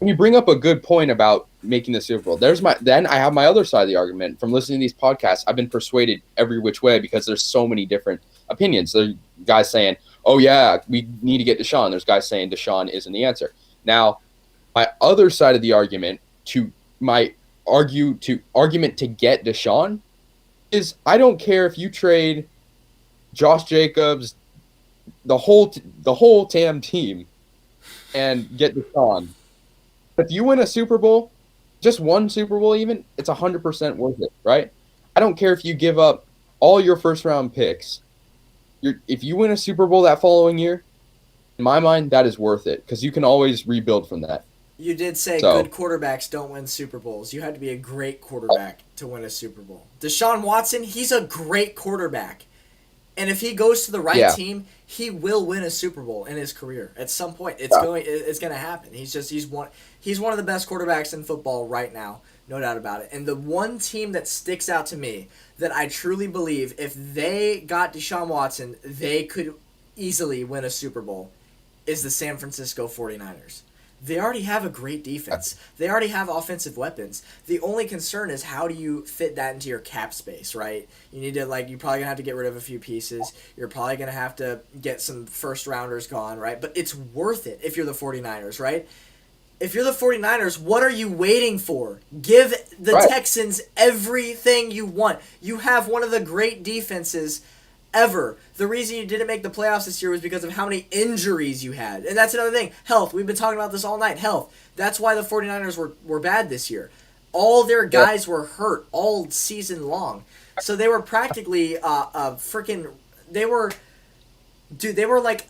You bring up a good point about making the Super Bowl. Then I have my other side of the argument. From listening to these podcasts, I've been persuaded every which way because there's so many different opinions. There's guys saying, oh, yeah, we need to get Deshaun. There's guys saying Deshaun isn't the answer. Now, my other side of the argument argument to get Deshaun is I don't care if you trade Josh Jacobs, the whole damn team, and get Deshaun. If you win a Super Bowl, just one Super Bowl even, it's 100% worth it, right? I don't care if you give up all your first-round picks. If you win a Super Bowl that following year, in my mind, that is worth it because you can always rebuild from that. You did say good quarterbacks don't win Super Bowls. You had to be a great quarterback to win a Super Bowl. Deshaun Watson, he's a great quarterback. And if he goes to the right team, he will win a Super Bowl in his career. At some point, it's going to happen. He's one of the best quarterbacks in football right now, no doubt about it. And the one team that sticks out to me that I truly believe if they got Deshaun Watson, they could easily win a Super Bowl is the San Francisco 49ers. They already have a great defense. They already have offensive weapons. The only concern is how do you fit that into your cap space, right? You need to, you're probably going to have to get rid of a few pieces. You're probably going to have to get some first-rounders gone, right? But it's worth it if you're the 49ers, right? If you're the 49ers, what are you waiting for? Give the Texans everything you want. You have one of the great defenses ever. The reason you didn't make the playoffs this year was because of how many injuries you had. And that's another thing. Health. We've been talking about this all night. Health. That's why the 49ers were bad this year. All their guys were hurt all season long. So they were practically they were like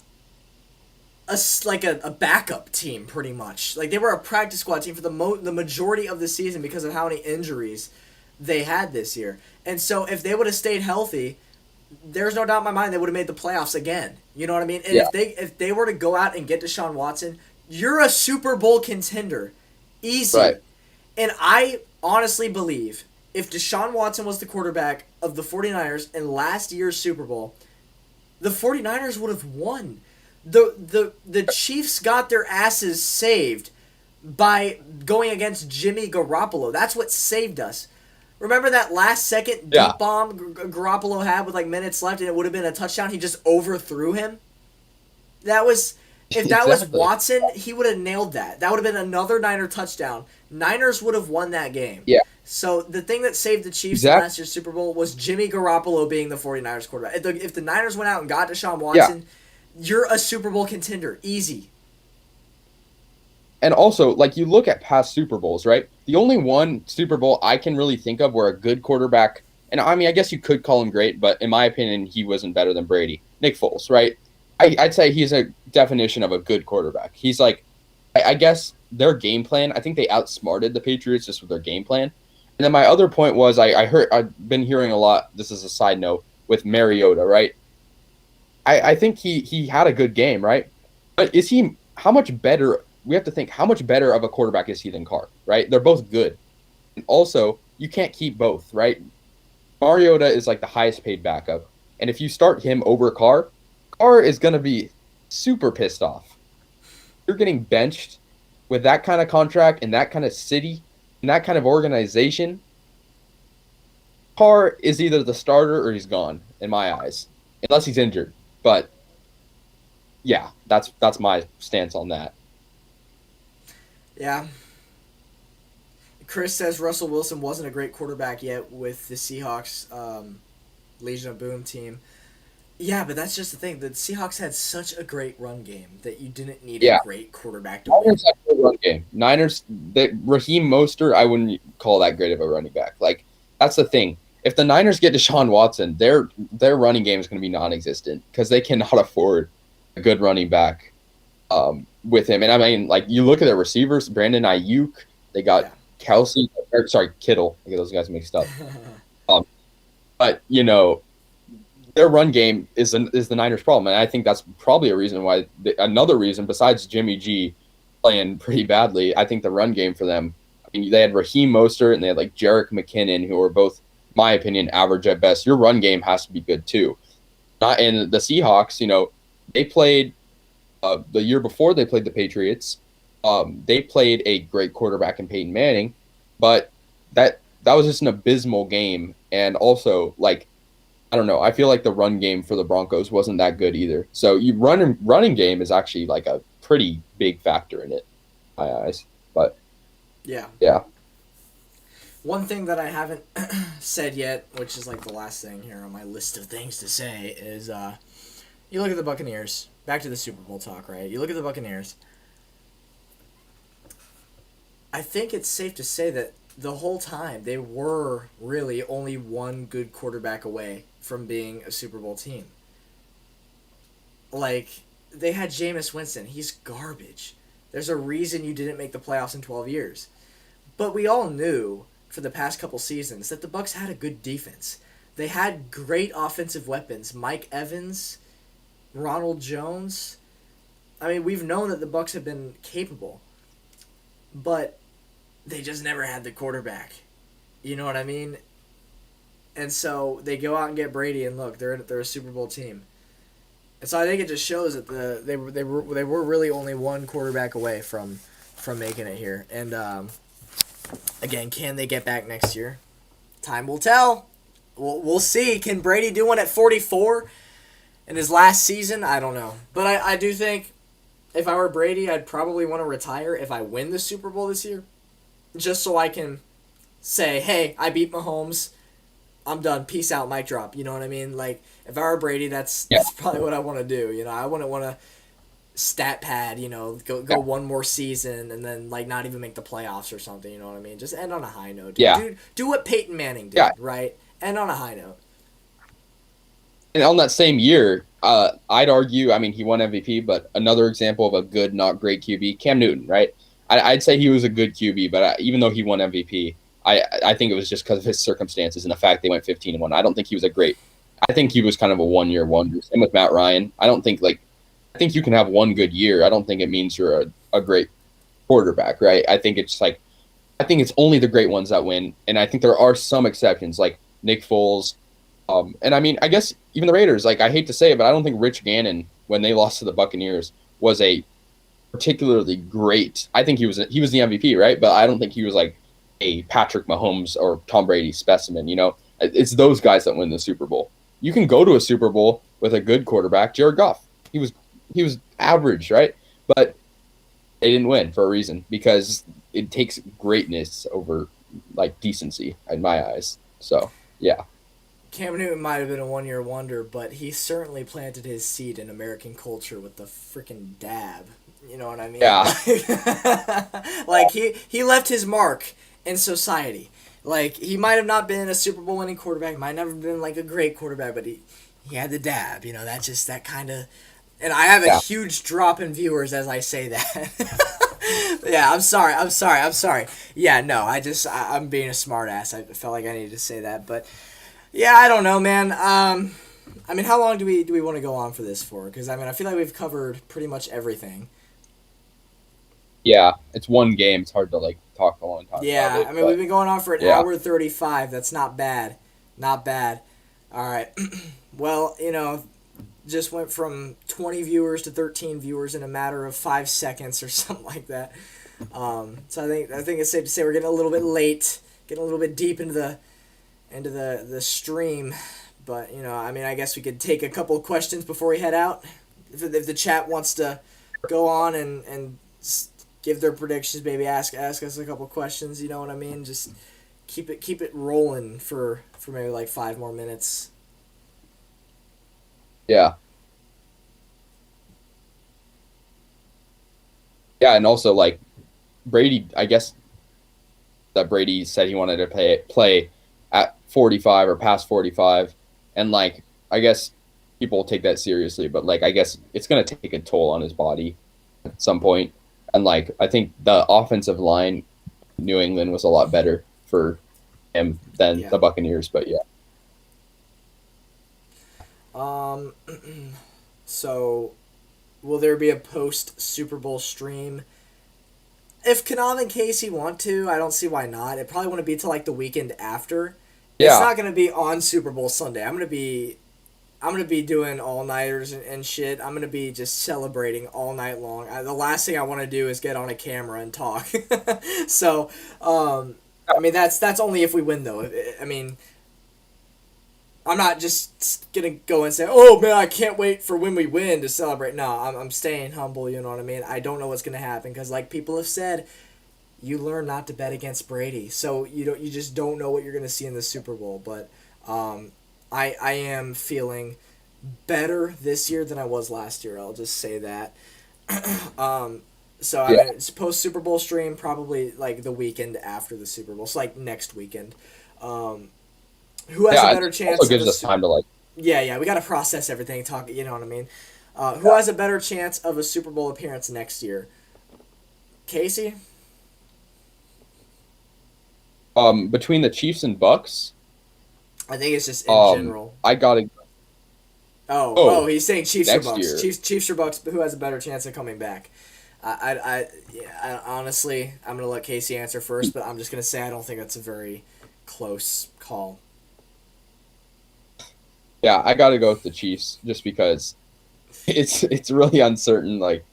a backup team pretty much. Like they were a practice squad team for the majority of the season because of how many injuries they had this year. And so if they would have stayed healthy, there's no doubt in my mind they would have made the playoffs again. You know what I mean? And if they were to go out and get Deshaun Watson, you're a Super Bowl contender. Easy. Right. And I honestly believe if Deshaun Watson was the quarterback of the 49ers in last year's Super Bowl, the 49ers would have won. The Chiefs got their asses saved by going against Jimmy Garoppolo. That's what saved us. Remember that last second Yeah, deep bomb Garoppolo had with like minutes left, and it would have been a touchdown. He just overthrew him. That was if that was exactly. Watson, he would have nailed that. That would have been another Niner touchdown. Niners would have won that game. Yeah, So the thing that saved the Chiefs in exactly. last year's Super Bowl was Jimmy Garoppolo being the 49ers quarterback. If the Niners went out and got Deshaun Yeah. Watson, you're a Super Bowl contender. Easy. And also, like, you look at past Super Bowls, right? The only one Super Bowl I can really think of where a good quarterback, and I mean, I guess you could call him great, but in my opinion, he wasn't better than Brady. Nick Foles, right? I'd say he's a definition of a good quarterback. He's like, I guess their game plan, I think they outsmarted the Patriots just with their game plan. And then my other point was I've been hearing a lot, this is a side note, with Mariota, right? I think he had a good game, right? But is he how much better? We have to think how much better of a quarterback is he than Carr, right? They're both good. And also, you can't keep both, right? Mariota is like the highest paid backup, and if you start him over Carr, Carr is gonna be super pissed off. You're getting benched with that kind of contract and that kind of city and that kind of organization. Carr is either the starter or he's gone in my eyes, unless he's injured. But yeah, that's my stance on that. Yeah. Chris says Russell Wilson wasn't a great quarterback yet with the Seahawks Legion of Boom team. Yeah, but that's just the thing. The Seahawks had such a great run game that you didn't need a Yeah, great quarterback to win. Niners have a good run game. Niners, Raheem Mostert, I wouldn't call that great of a running back. Like that's the thing. If the Niners get Deshaun Watson, their running game is going to be non-existent because they cannot afford a good running back with him. And I mean, like you look at their receivers, Brandon Ayuk, they got Yeah. Kelsey, or, sorry, Kittle. I get those guys mixed up. Um, but you know, their run game is the Niners' problem, and I think that's probably a reason why. Another reason besides Jimmy G playing pretty badly, I think the run game for them. I mean, they had Raheem Mostert and they had like Jerick McKinnon, who are both, in my opinion, average at best. Your run game has to be good too. Not in the Seahawks. You know, they played the year before they played the Patriots. They played a great quarterback in Peyton Manning, but that was just an abysmal game, and also like I don't know. I feel like the run game for the Broncos wasn't that good either. So running game is actually like a pretty big factor in it, in my eyes. But Yeah. yeah, One thing that I haven't said yet, which is like the last thing here on my list of things to say, is you look at the Buccaneers. Back to the Super Bowl talk, right? You look at the Buccaneers. I think it's safe to say that the whole time they were really only one good quarterback away from being a Super Bowl team. Like, they had Jameis Winston. He's garbage. There's a reason you didn't make the playoffs in 12 years. But we all knew for the past couple seasons that the Bucks had a good defense. They had great offensive weapons. Mike Evans, Ronald Jones. I mean, we've known that the Bucks have been capable, but they just never had the quarterback. You know what I mean? And so they go out and get Brady, and look, they're a Super Bowl team. And so I think it just shows that they were really only one quarterback away from making it here. And again, can they get back next year? Time will tell. We'll see. Can Brady do one at 44 in his last season? I don't know. But I do think if I were Brady, I'd probably want to retire if I win the Super Bowl this year. Just so I can say, hey, I beat Mahomes. I'm done. Peace out, mic drop. You know what I mean? Like, if I were Brady, that's probably what I want to do. You know, I wouldn't want to stat pad, go yeah, one more season and then, like, not even make the playoffs or something. You know what I mean? Just end on a high note. Dude. yeah, Do what Peyton Manning did, yeah. right? End on a high note. And on that same year, I'd argue. I mean, he won MVP, but another example of a good, not great QB, Cam Newton, right? I'd say he was a good QB, but even though he won MVP, I think it was just because of his circumstances and the fact they went 15-1. I don't think he was a great. I think he was kind of a one-year wonder. Same with Matt Ryan. I think you can have one good year. I don't think it means you're a great quarterback, right? I think it's only the great ones that win, and I think there are some exceptions like Nick Foles, And I mean, I guess even the Raiders, like I hate to say it, but I don't think Rich Gannon, when they lost to the Buccaneers, was a particularly great. I think he was the MVP, right? But I don't think he was like a Patrick Mahomes or Tom Brady specimen. It's those guys that win the Super Bowl. You can go to a Super Bowl with a good quarterback, Jared Goff. He was average, right? But they didn't win for a reason because it takes greatness over like decency in my eyes. So yeah, Cam Newton might have been a 1 year wonder, but he certainly planted his seed in American culture with the freaking dab. You know what I mean? yeah, Like he left his mark in society. Like he might have not been a Super Bowl winning quarterback, might never been like a great quarterback, but he had the dab. That just that kind of. And I have a yeah, huge drop in viewers as I say that. Yeah, I'm sorry. I'm sorry. I'm sorry. Yeah, no, I'm being a smartass. I felt like I needed to say that, but yeah, I don't know, man. I mean, how long do we want to go on for this for? Because I mean, I feel like we've covered pretty much everything. yeah. It's one game. It's hard to like talk a long time about Yeah, it, I mean, we've but been going on for an yeah, hour 35. That's not bad. Not bad. All right. Well, just went from 20 viewers to 13 viewers in a matter of 5 seconds or something like that. So I think it's safe to say we're getting a little bit late, getting a little bit deep into the stream. But I mean, I guess we could take a couple of questions before we head out. If the chat wants to go on and give their predictions, maybe ask us a couple of questions. You know what I mean? Just keep it rolling for maybe like 5 more minutes. yeah, yeah. And also like Brady, I guess that Brady said he wanted to play at 45 or past 45, and like I guess people take that seriously, but like I guess it's gonna take a toll on his body at some point. And like I think the offensive line, New England was a lot better for him than Yeah. the Buccaneers, but yeah, Um. So, will there be a post Super Bowl stream? If Kanal and Casey want to, I don't see why not. It probably wouldn't be till like the weekend after. It's yeah, not gonna be on Super Bowl Sunday. I'm gonna be doing all nighters and shit. I'm gonna be just celebrating all night long. The last thing I want to do is get on a camera and talk. So, I mean that's only if we win though. I mean, I'm not just gonna go and say, "Oh man, I can't wait for when we win to celebrate." No, I'm staying humble. You know what I mean? I don't know what's gonna happen because, like people have said, you learn not to bet against Brady. So you just don't know what you're gonna see in the Super Bowl. But I am feeling better this year than I was last year. I'll just say that. So I yeah, mean, it's post Super Bowl stream probably like the weekend after the Super Bowl. So like next weekend. Um, who has a yeah. It better also chance of a gives us time to like, Yeah, we got to process everything. Talk, you know what I mean. Who yeah. has a better chance of a Super Bowl appearance next year? Casey. Between the Chiefs and Bucks, I think it's just in general. I gotta Oh, oh he's saying Chiefs or next Bucks. year. Chiefs or Bucks. Who has a better chance of coming back? Yeah, honestly, I'm gonna let Casey answer first, but I'm just gonna say I don't think that's a very close call. Yeah, I got to go with the Chiefs just because it's really uncertain like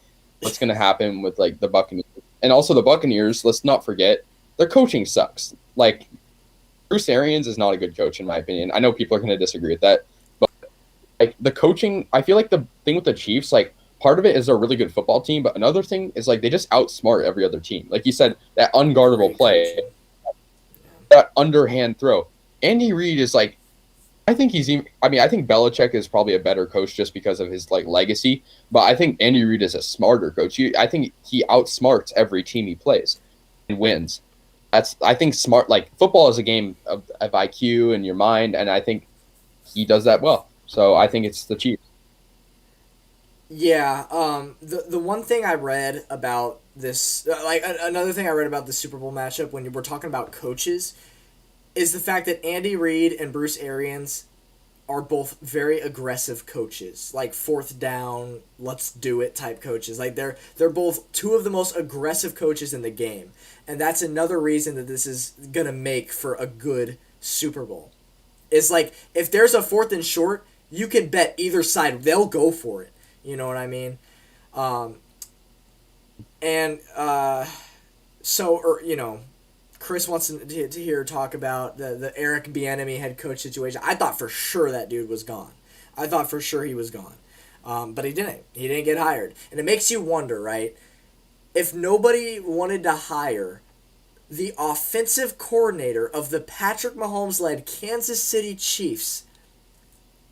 what's going to happen with like the Buccaneers. And also the Buccaneers, let's not forget, their coaching sucks. Like Bruce Arians is not a good coach in my opinion. I know people are going to disagree with that, but like the coaching, I feel like the thing with the Chiefs, like part of it is they're a really good football team, but another thing is like they just outsmart every other team. Like you said, that unguardable Great play, coaching. that underhand throw. Andy Reid is like I think he's even. I mean, I think Belichick is probably a better coach just because of his like legacy. But I think Andy Reid is a smarter coach. I think he outsmarts every team he plays and wins. I think smart. Like football is a game of IQ and your mind, and I think he does that well. So I think it's the Chiefs. Yeah. The one thing I read about this, another thing I read about the Super Bowl matchup when we're talking about coaches, is the fact that Andy Reid and Bruce Arians are both very aggressive coaches, like fourth down, let's do it type coaches. Like they're both two of the most aggressive coaches in the game, and that's another reason that this is gonna make for a good Super Bowl. Is like if there's a 4th and short, you can bet either side they'll go for it. You know what I mean? And so, or Chris wants to hear talk about the Eric Bieniemy head coach situation. I thought for sure that dude was gone. I thought for sure he was gone, but he didn't. He didn't get hired, and it makes you wonder, right? If nobody wanted to hire the offensive coordinator of the Patrick Mahomes-led Kansas City Chiefs,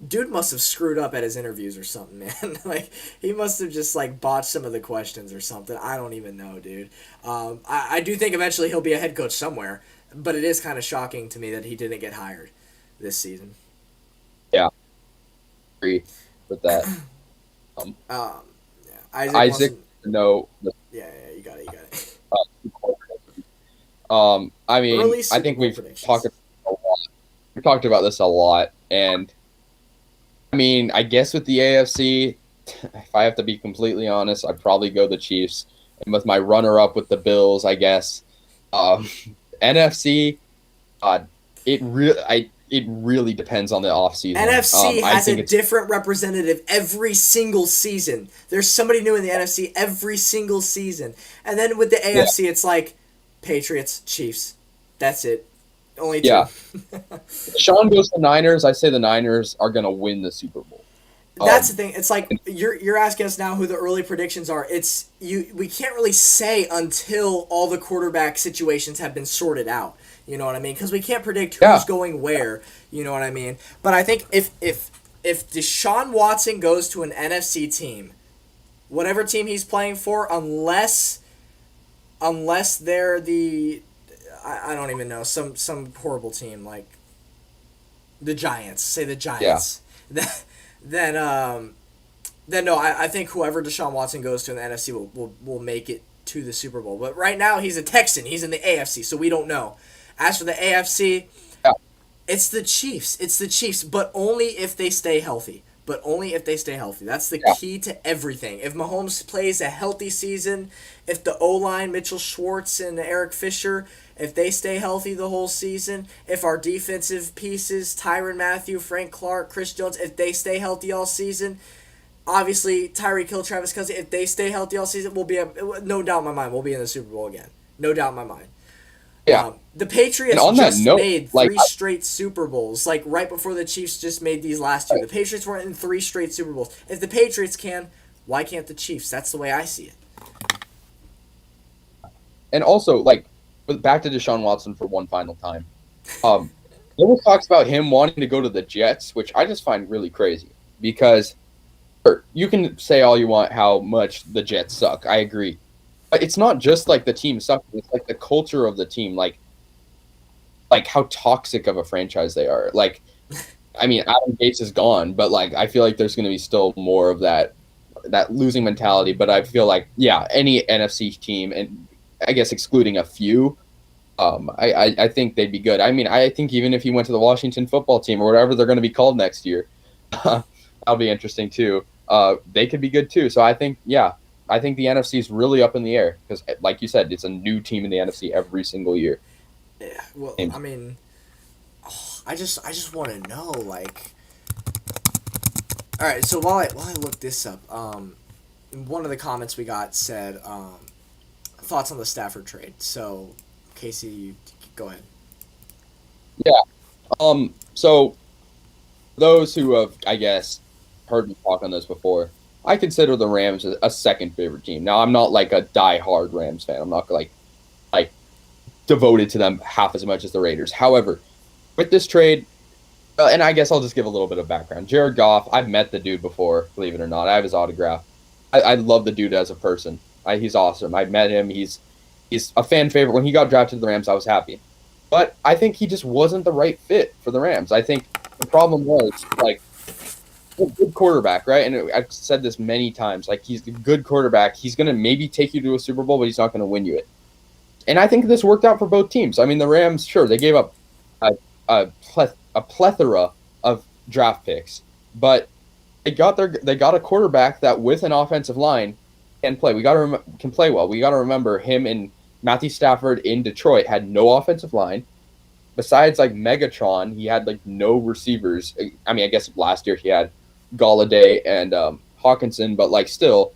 dude must have screwed up at his interviews or something, man. Like, he must have just, like, botched some of the questions or something. I don't even know, dude. I do think eventually he'll be a head coach somewhere, but it is kind of shocking to me that he didn't get hired this season. Yeah. Agree with that. Yeah. Isaac, no. Yeah, you got it. I mean, I think we've talked about this a lot, and I mean, I guess with the AFC, if I have to be completely honest, I'd probably go the Chiefs, and with my runner-up with the Bills, I guess. NFC, it really depends on the offseason. NFC has a different representative every single season. There's somebody new in the NFC every single season, and then with the AFC, it's like Patriots, Chiefs. That's it. Only two. Yeah. Sean goes to Niners. I say the Niners are going to win the Super Bowl. That's the thing. It's like you're asking us now who the early predictions are. We can't really say until all the quarterback situations have been sorted out. You know what I mean? Because we can't predict who's going where. You know what I mean? But I think if Deshaun Watson goes to an NFC team, whatever team he's playing for, unless they're I don't even know, some horrible team like the Giants. Say the Giants. Yeah. Then no, I think whoever Deshaun Watson goes to in the NFC will make it to the Super Bowl. But right now he's a Texan. He's in the AFC, so we don't know. As for the AFC, it's the Chiefs. It's the Chiefs, but only if they stay healthy. That's the key to everything. If Mahomes plays a healthy season, if the O-line, Mitchell Schwartz and Eric Fisher, if they stay healthy the whole season, if our defensive pieces, Tyrann Mathieu, Frank Clark, Chris Jones, if they stay healthy all season, obviously Tyreek Hill, Travis Kelce, if they stay healthy all season, no doubt in my mind, we'll be in the Super Bowl again. No doubt in my mind. Yeah. The Patriots made three straight Super Bowls, like right before the Chiefs just made these last two. The Patriots were in 3 straight Super Bowls. If the Patriots can, why can't the Chiefs? That's the way I see it. And also, like, back to Deshaun Watson for one final time. Little talks about him wanting to go to the Jets, which I just find really crazy. Because you can say all you want how much the Jets suck. I agree. But it's not just like the team sucks. It's like the culture of the team. Like how toxic of a franchise they are. Like, I mean, Adam Gates is gone, but like I feel like there's going to be still more of that losing mentality. But I feel like, yeah, any NFC team, and I guess excluding a few, I think they'd be good. I mean, I think even if he went to the Washington football team or whatever they're going to be called next year, that'll be interesting too. They could be good too. So I think the NFC is really up in the air because, like you said, it's a new team in the NFC every single year. Yeah, well, I mean, I just want to know, like, all right. So while I look this up, one of the comments we got said thoughts on the Stafford trade. So, Casey, you go ahead. Yeah. So those who have, I guess, heard me talk on this before, I consider the Rams a second favorite team. Now, I'm not like a die-hard Rams fan. I'm not like devoted to them half as much as the Raiders. However, with this trade, and I guess I'll just give a little bit of background. Jared Goff, I've met the dude before, believe it or not. I have his autograph. I love the dude as a person. He's awesome. I met him. He's a fan favorite. When he got drafted to the Rams, I was happy. But I think he just wasn't the right fit for the Rams. I think the problem was, like, a good quarterback, right? And I've said this many times. Like, he's a good quarterback. He's going to maybe take you to a Super Bowl, but he's not going to win you it. And I think this worked out for both teams. I mean, the Rams, sure, they gave up a plethora of draft picks, but they got a quarterback that with an offensive line can play. Can play well. We got to remember him and Matthew Stafford in Detroit had no offensive line. besides like Megatron, he had like no receivers. I mean, I guess last year he had Galladay and Hawkinson, but like still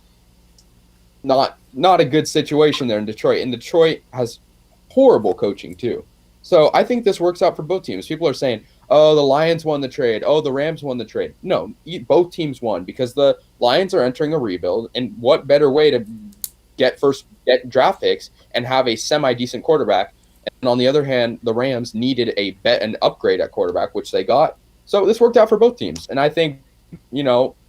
not a good situation there in Detroit. And Detroit has horrible coaching too. So I think this works out for both teams. People are saying, "Oh, the Lions won the trade. Oh, the Rams won the trade." No, both teams won because the Lions are entering a rebuild, and what better way to get draft picks and have a semi decent quarterback? And on the other hand, the Rams needed an upgrade at quarterback, which they got. So this worked out for both teams, and I think,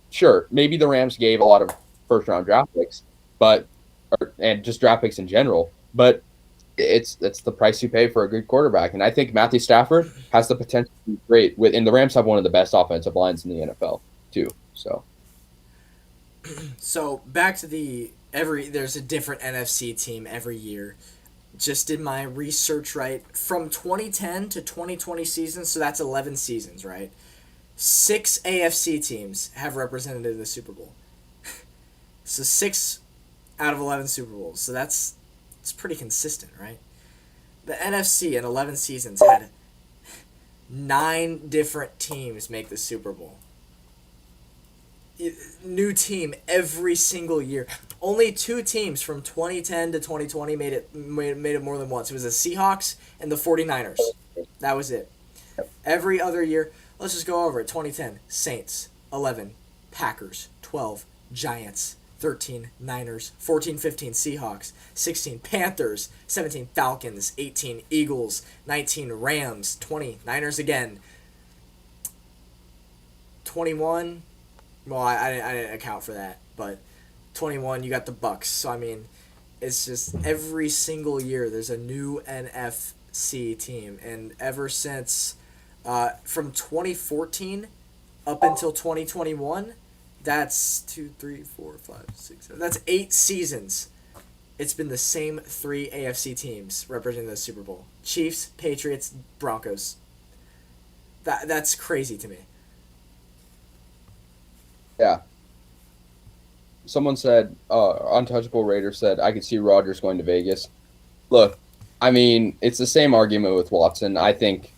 sure, maybe the Rams gave a lot of first round draft picks, and just draft picks in general, but it's the price you pay for a good quarterback. And I think Matthew Stafford has the potential to be great and the Rams have one of the best offensive lines in the NFL too. So back to there's a different NFC team every year. Just did my research right. From 2010 to 2020 season, so that's 11 seasons, right? 6 AFC teams have represented in the Super Bowl. So 6 out of 11 Super Bowls. So it's pretty consistent, right? The NFC in 11 seasons had 9 different teams make the Super Bowl. New team every single year. Only 2 teams from 2010 to 2020 made it more than once. It was the Seahawks and the 49ers. That was it. Every other year, let's just go over it. 2010, Saints. 11, Packers. 12, Giants. 13, Niners. 14, 15, Seahawks. 16, Panthers. 17, Falcons. 18, Eagles. 19, Rams. 20, Niners again. 21, well, I didn't account for that, but 21, you got the Bucks. So, I mean, it's just every single year there's a new NFC team. And ever since from 2014 up until 2021, that's 2, 3, 4, 5, 6, 7. That's 8 seasons. It's been the same 3 AFC teams representing the Super Bowl. Chiefs, Patriots, Broncos. That's crazy to me. Yeah. Someone said, Untouchable Raider said, I could see Rodgers going to Vegas. Look, I mean, it's the same argument with Watson. I think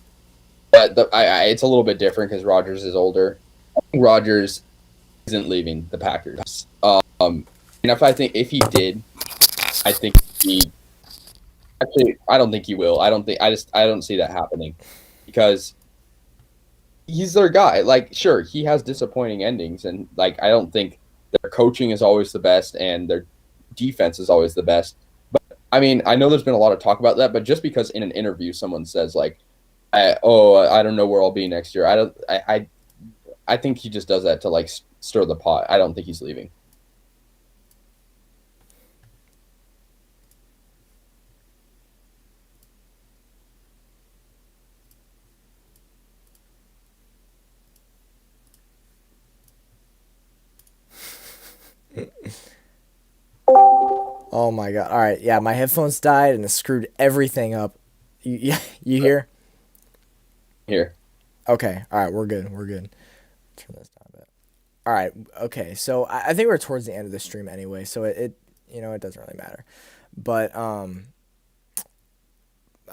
that it's a little bit different because Rodgers is older. Rodgers isn't leaving the Packers. And if he did, I think he actually I don't think he will. I don't see that happening because he's their guy. Like, sure, he has disappointing endings, and like I don't think their coaching is always the best and their defense is always the best. But I mean, I know there's been a lot of talk about that, but just because in an interview someone says like, I don't know where I'll be next year. I think he just does that to like stir the pot. I don't think he's leaving. Oh my god. All right. Yeah, my headphones died and it screwed everything up. You hear? Here. Okay. All right, we're good. We're good. Turn this down a bit. All right. Okay. So I think we're towards the end of the stream anyway, so it doesn't really matter. But all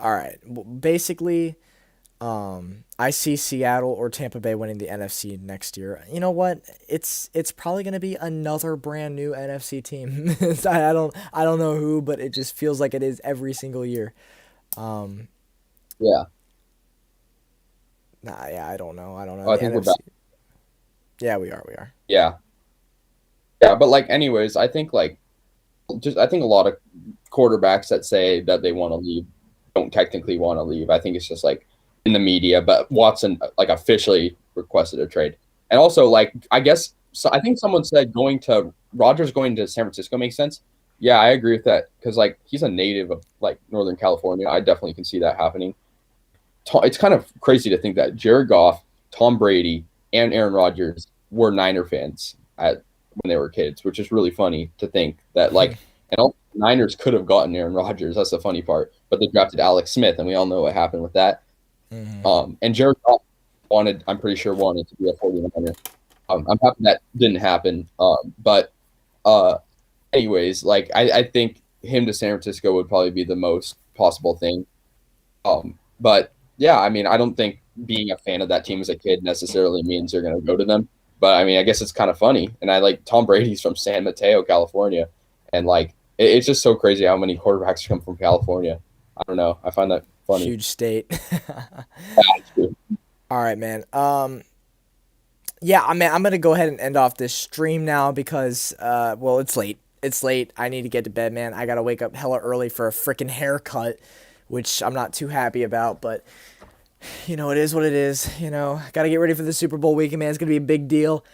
right. Basically, I see Seattle or Tampa Bay winning the NFC next year. You know what? It's probably gonna be another brand new NFC team. I don't know who, but it just feels like it is every single year. Yeah. Nah, yeah, I don't know. Oh, I The think we're NFC. back. Yeah, we are. We are. Yeah. Yeah, but like anyways, I think a lot of quarterbacks that say that they want to leave don't technically want to leave. I think it's just like in the media, but Watson like officially requested a trade. And also like I guess so I think someone said Rodgers going to San Francisco makes sense. Yeah, I agree with that because like he's a native of like Northern California. I definitely can see that happening. It's kind of crazy to think that Jared Goff, Tom Brady, and Aaron Rodgers were Niner fans when they were kids, which is really funny to think that like and all the Niners could have gotten Aaron Rodgers. That's the funny part, but they drafted Alex Smith, and we all know what happened with that. And Jared Goff I'm pretty sure wanted to be a 49er. I'm happy that didn't happen. But anyways, like I think him to San Francisco would probably be the most possible thing. But yeah, I mean, I don't think being a fan of that team as a kid necessarily means you're going to go to them. But I mean, I guess it's kind of funny. And I like Tom Brady's from San Mateo, California. And like, it's just so crazy how many quarterbacks come from California. I don't know. I find that funny. Huge state. That's true. All right, man. Yeah, I mean, I'm gonna go ahead and end off this stream now because, well, it's late. It's late. I need to get to bed, man. I gotta wake up hella early for a freaking haircut, which I'm not too happy about. But it is what it is. Gotta get ready for the Super Bowl weekend, man. It's gonna be a big deal,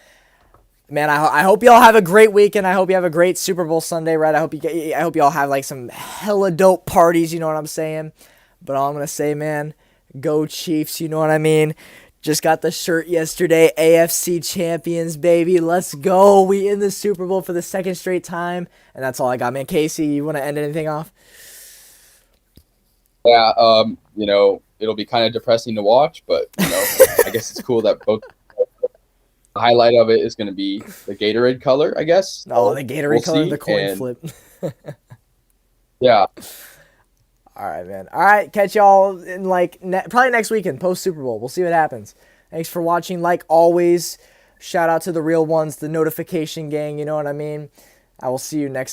man. I hope y'all have a great weekend. I hope you have a great Super Bowl Sunday, right? I hope y'all have like some hella dope parties. You know what I'm saying? But all I'm gonna say, man, go Chiefs. You know what I mean? Just got the shirt yesterday. AFC champions, baby. Let's go. We in the Super Bowl for the second straight time. And that's all I got, man. Casey, you want to end anything off? Yeah, it'll be kind of depressing to watch, but I guess it's cool that both the highlight of it is going to be the Gatorade color, I guess. Oh, the Gatorade color, see. the coin And flip. yeah, All right, man. All right, catch y'all in probably next weekend, post Super Bowl. We'll see what happens. Thanks for watching. Like always, shout out to the real ones, the notification gang. You know what I mean? I will see you next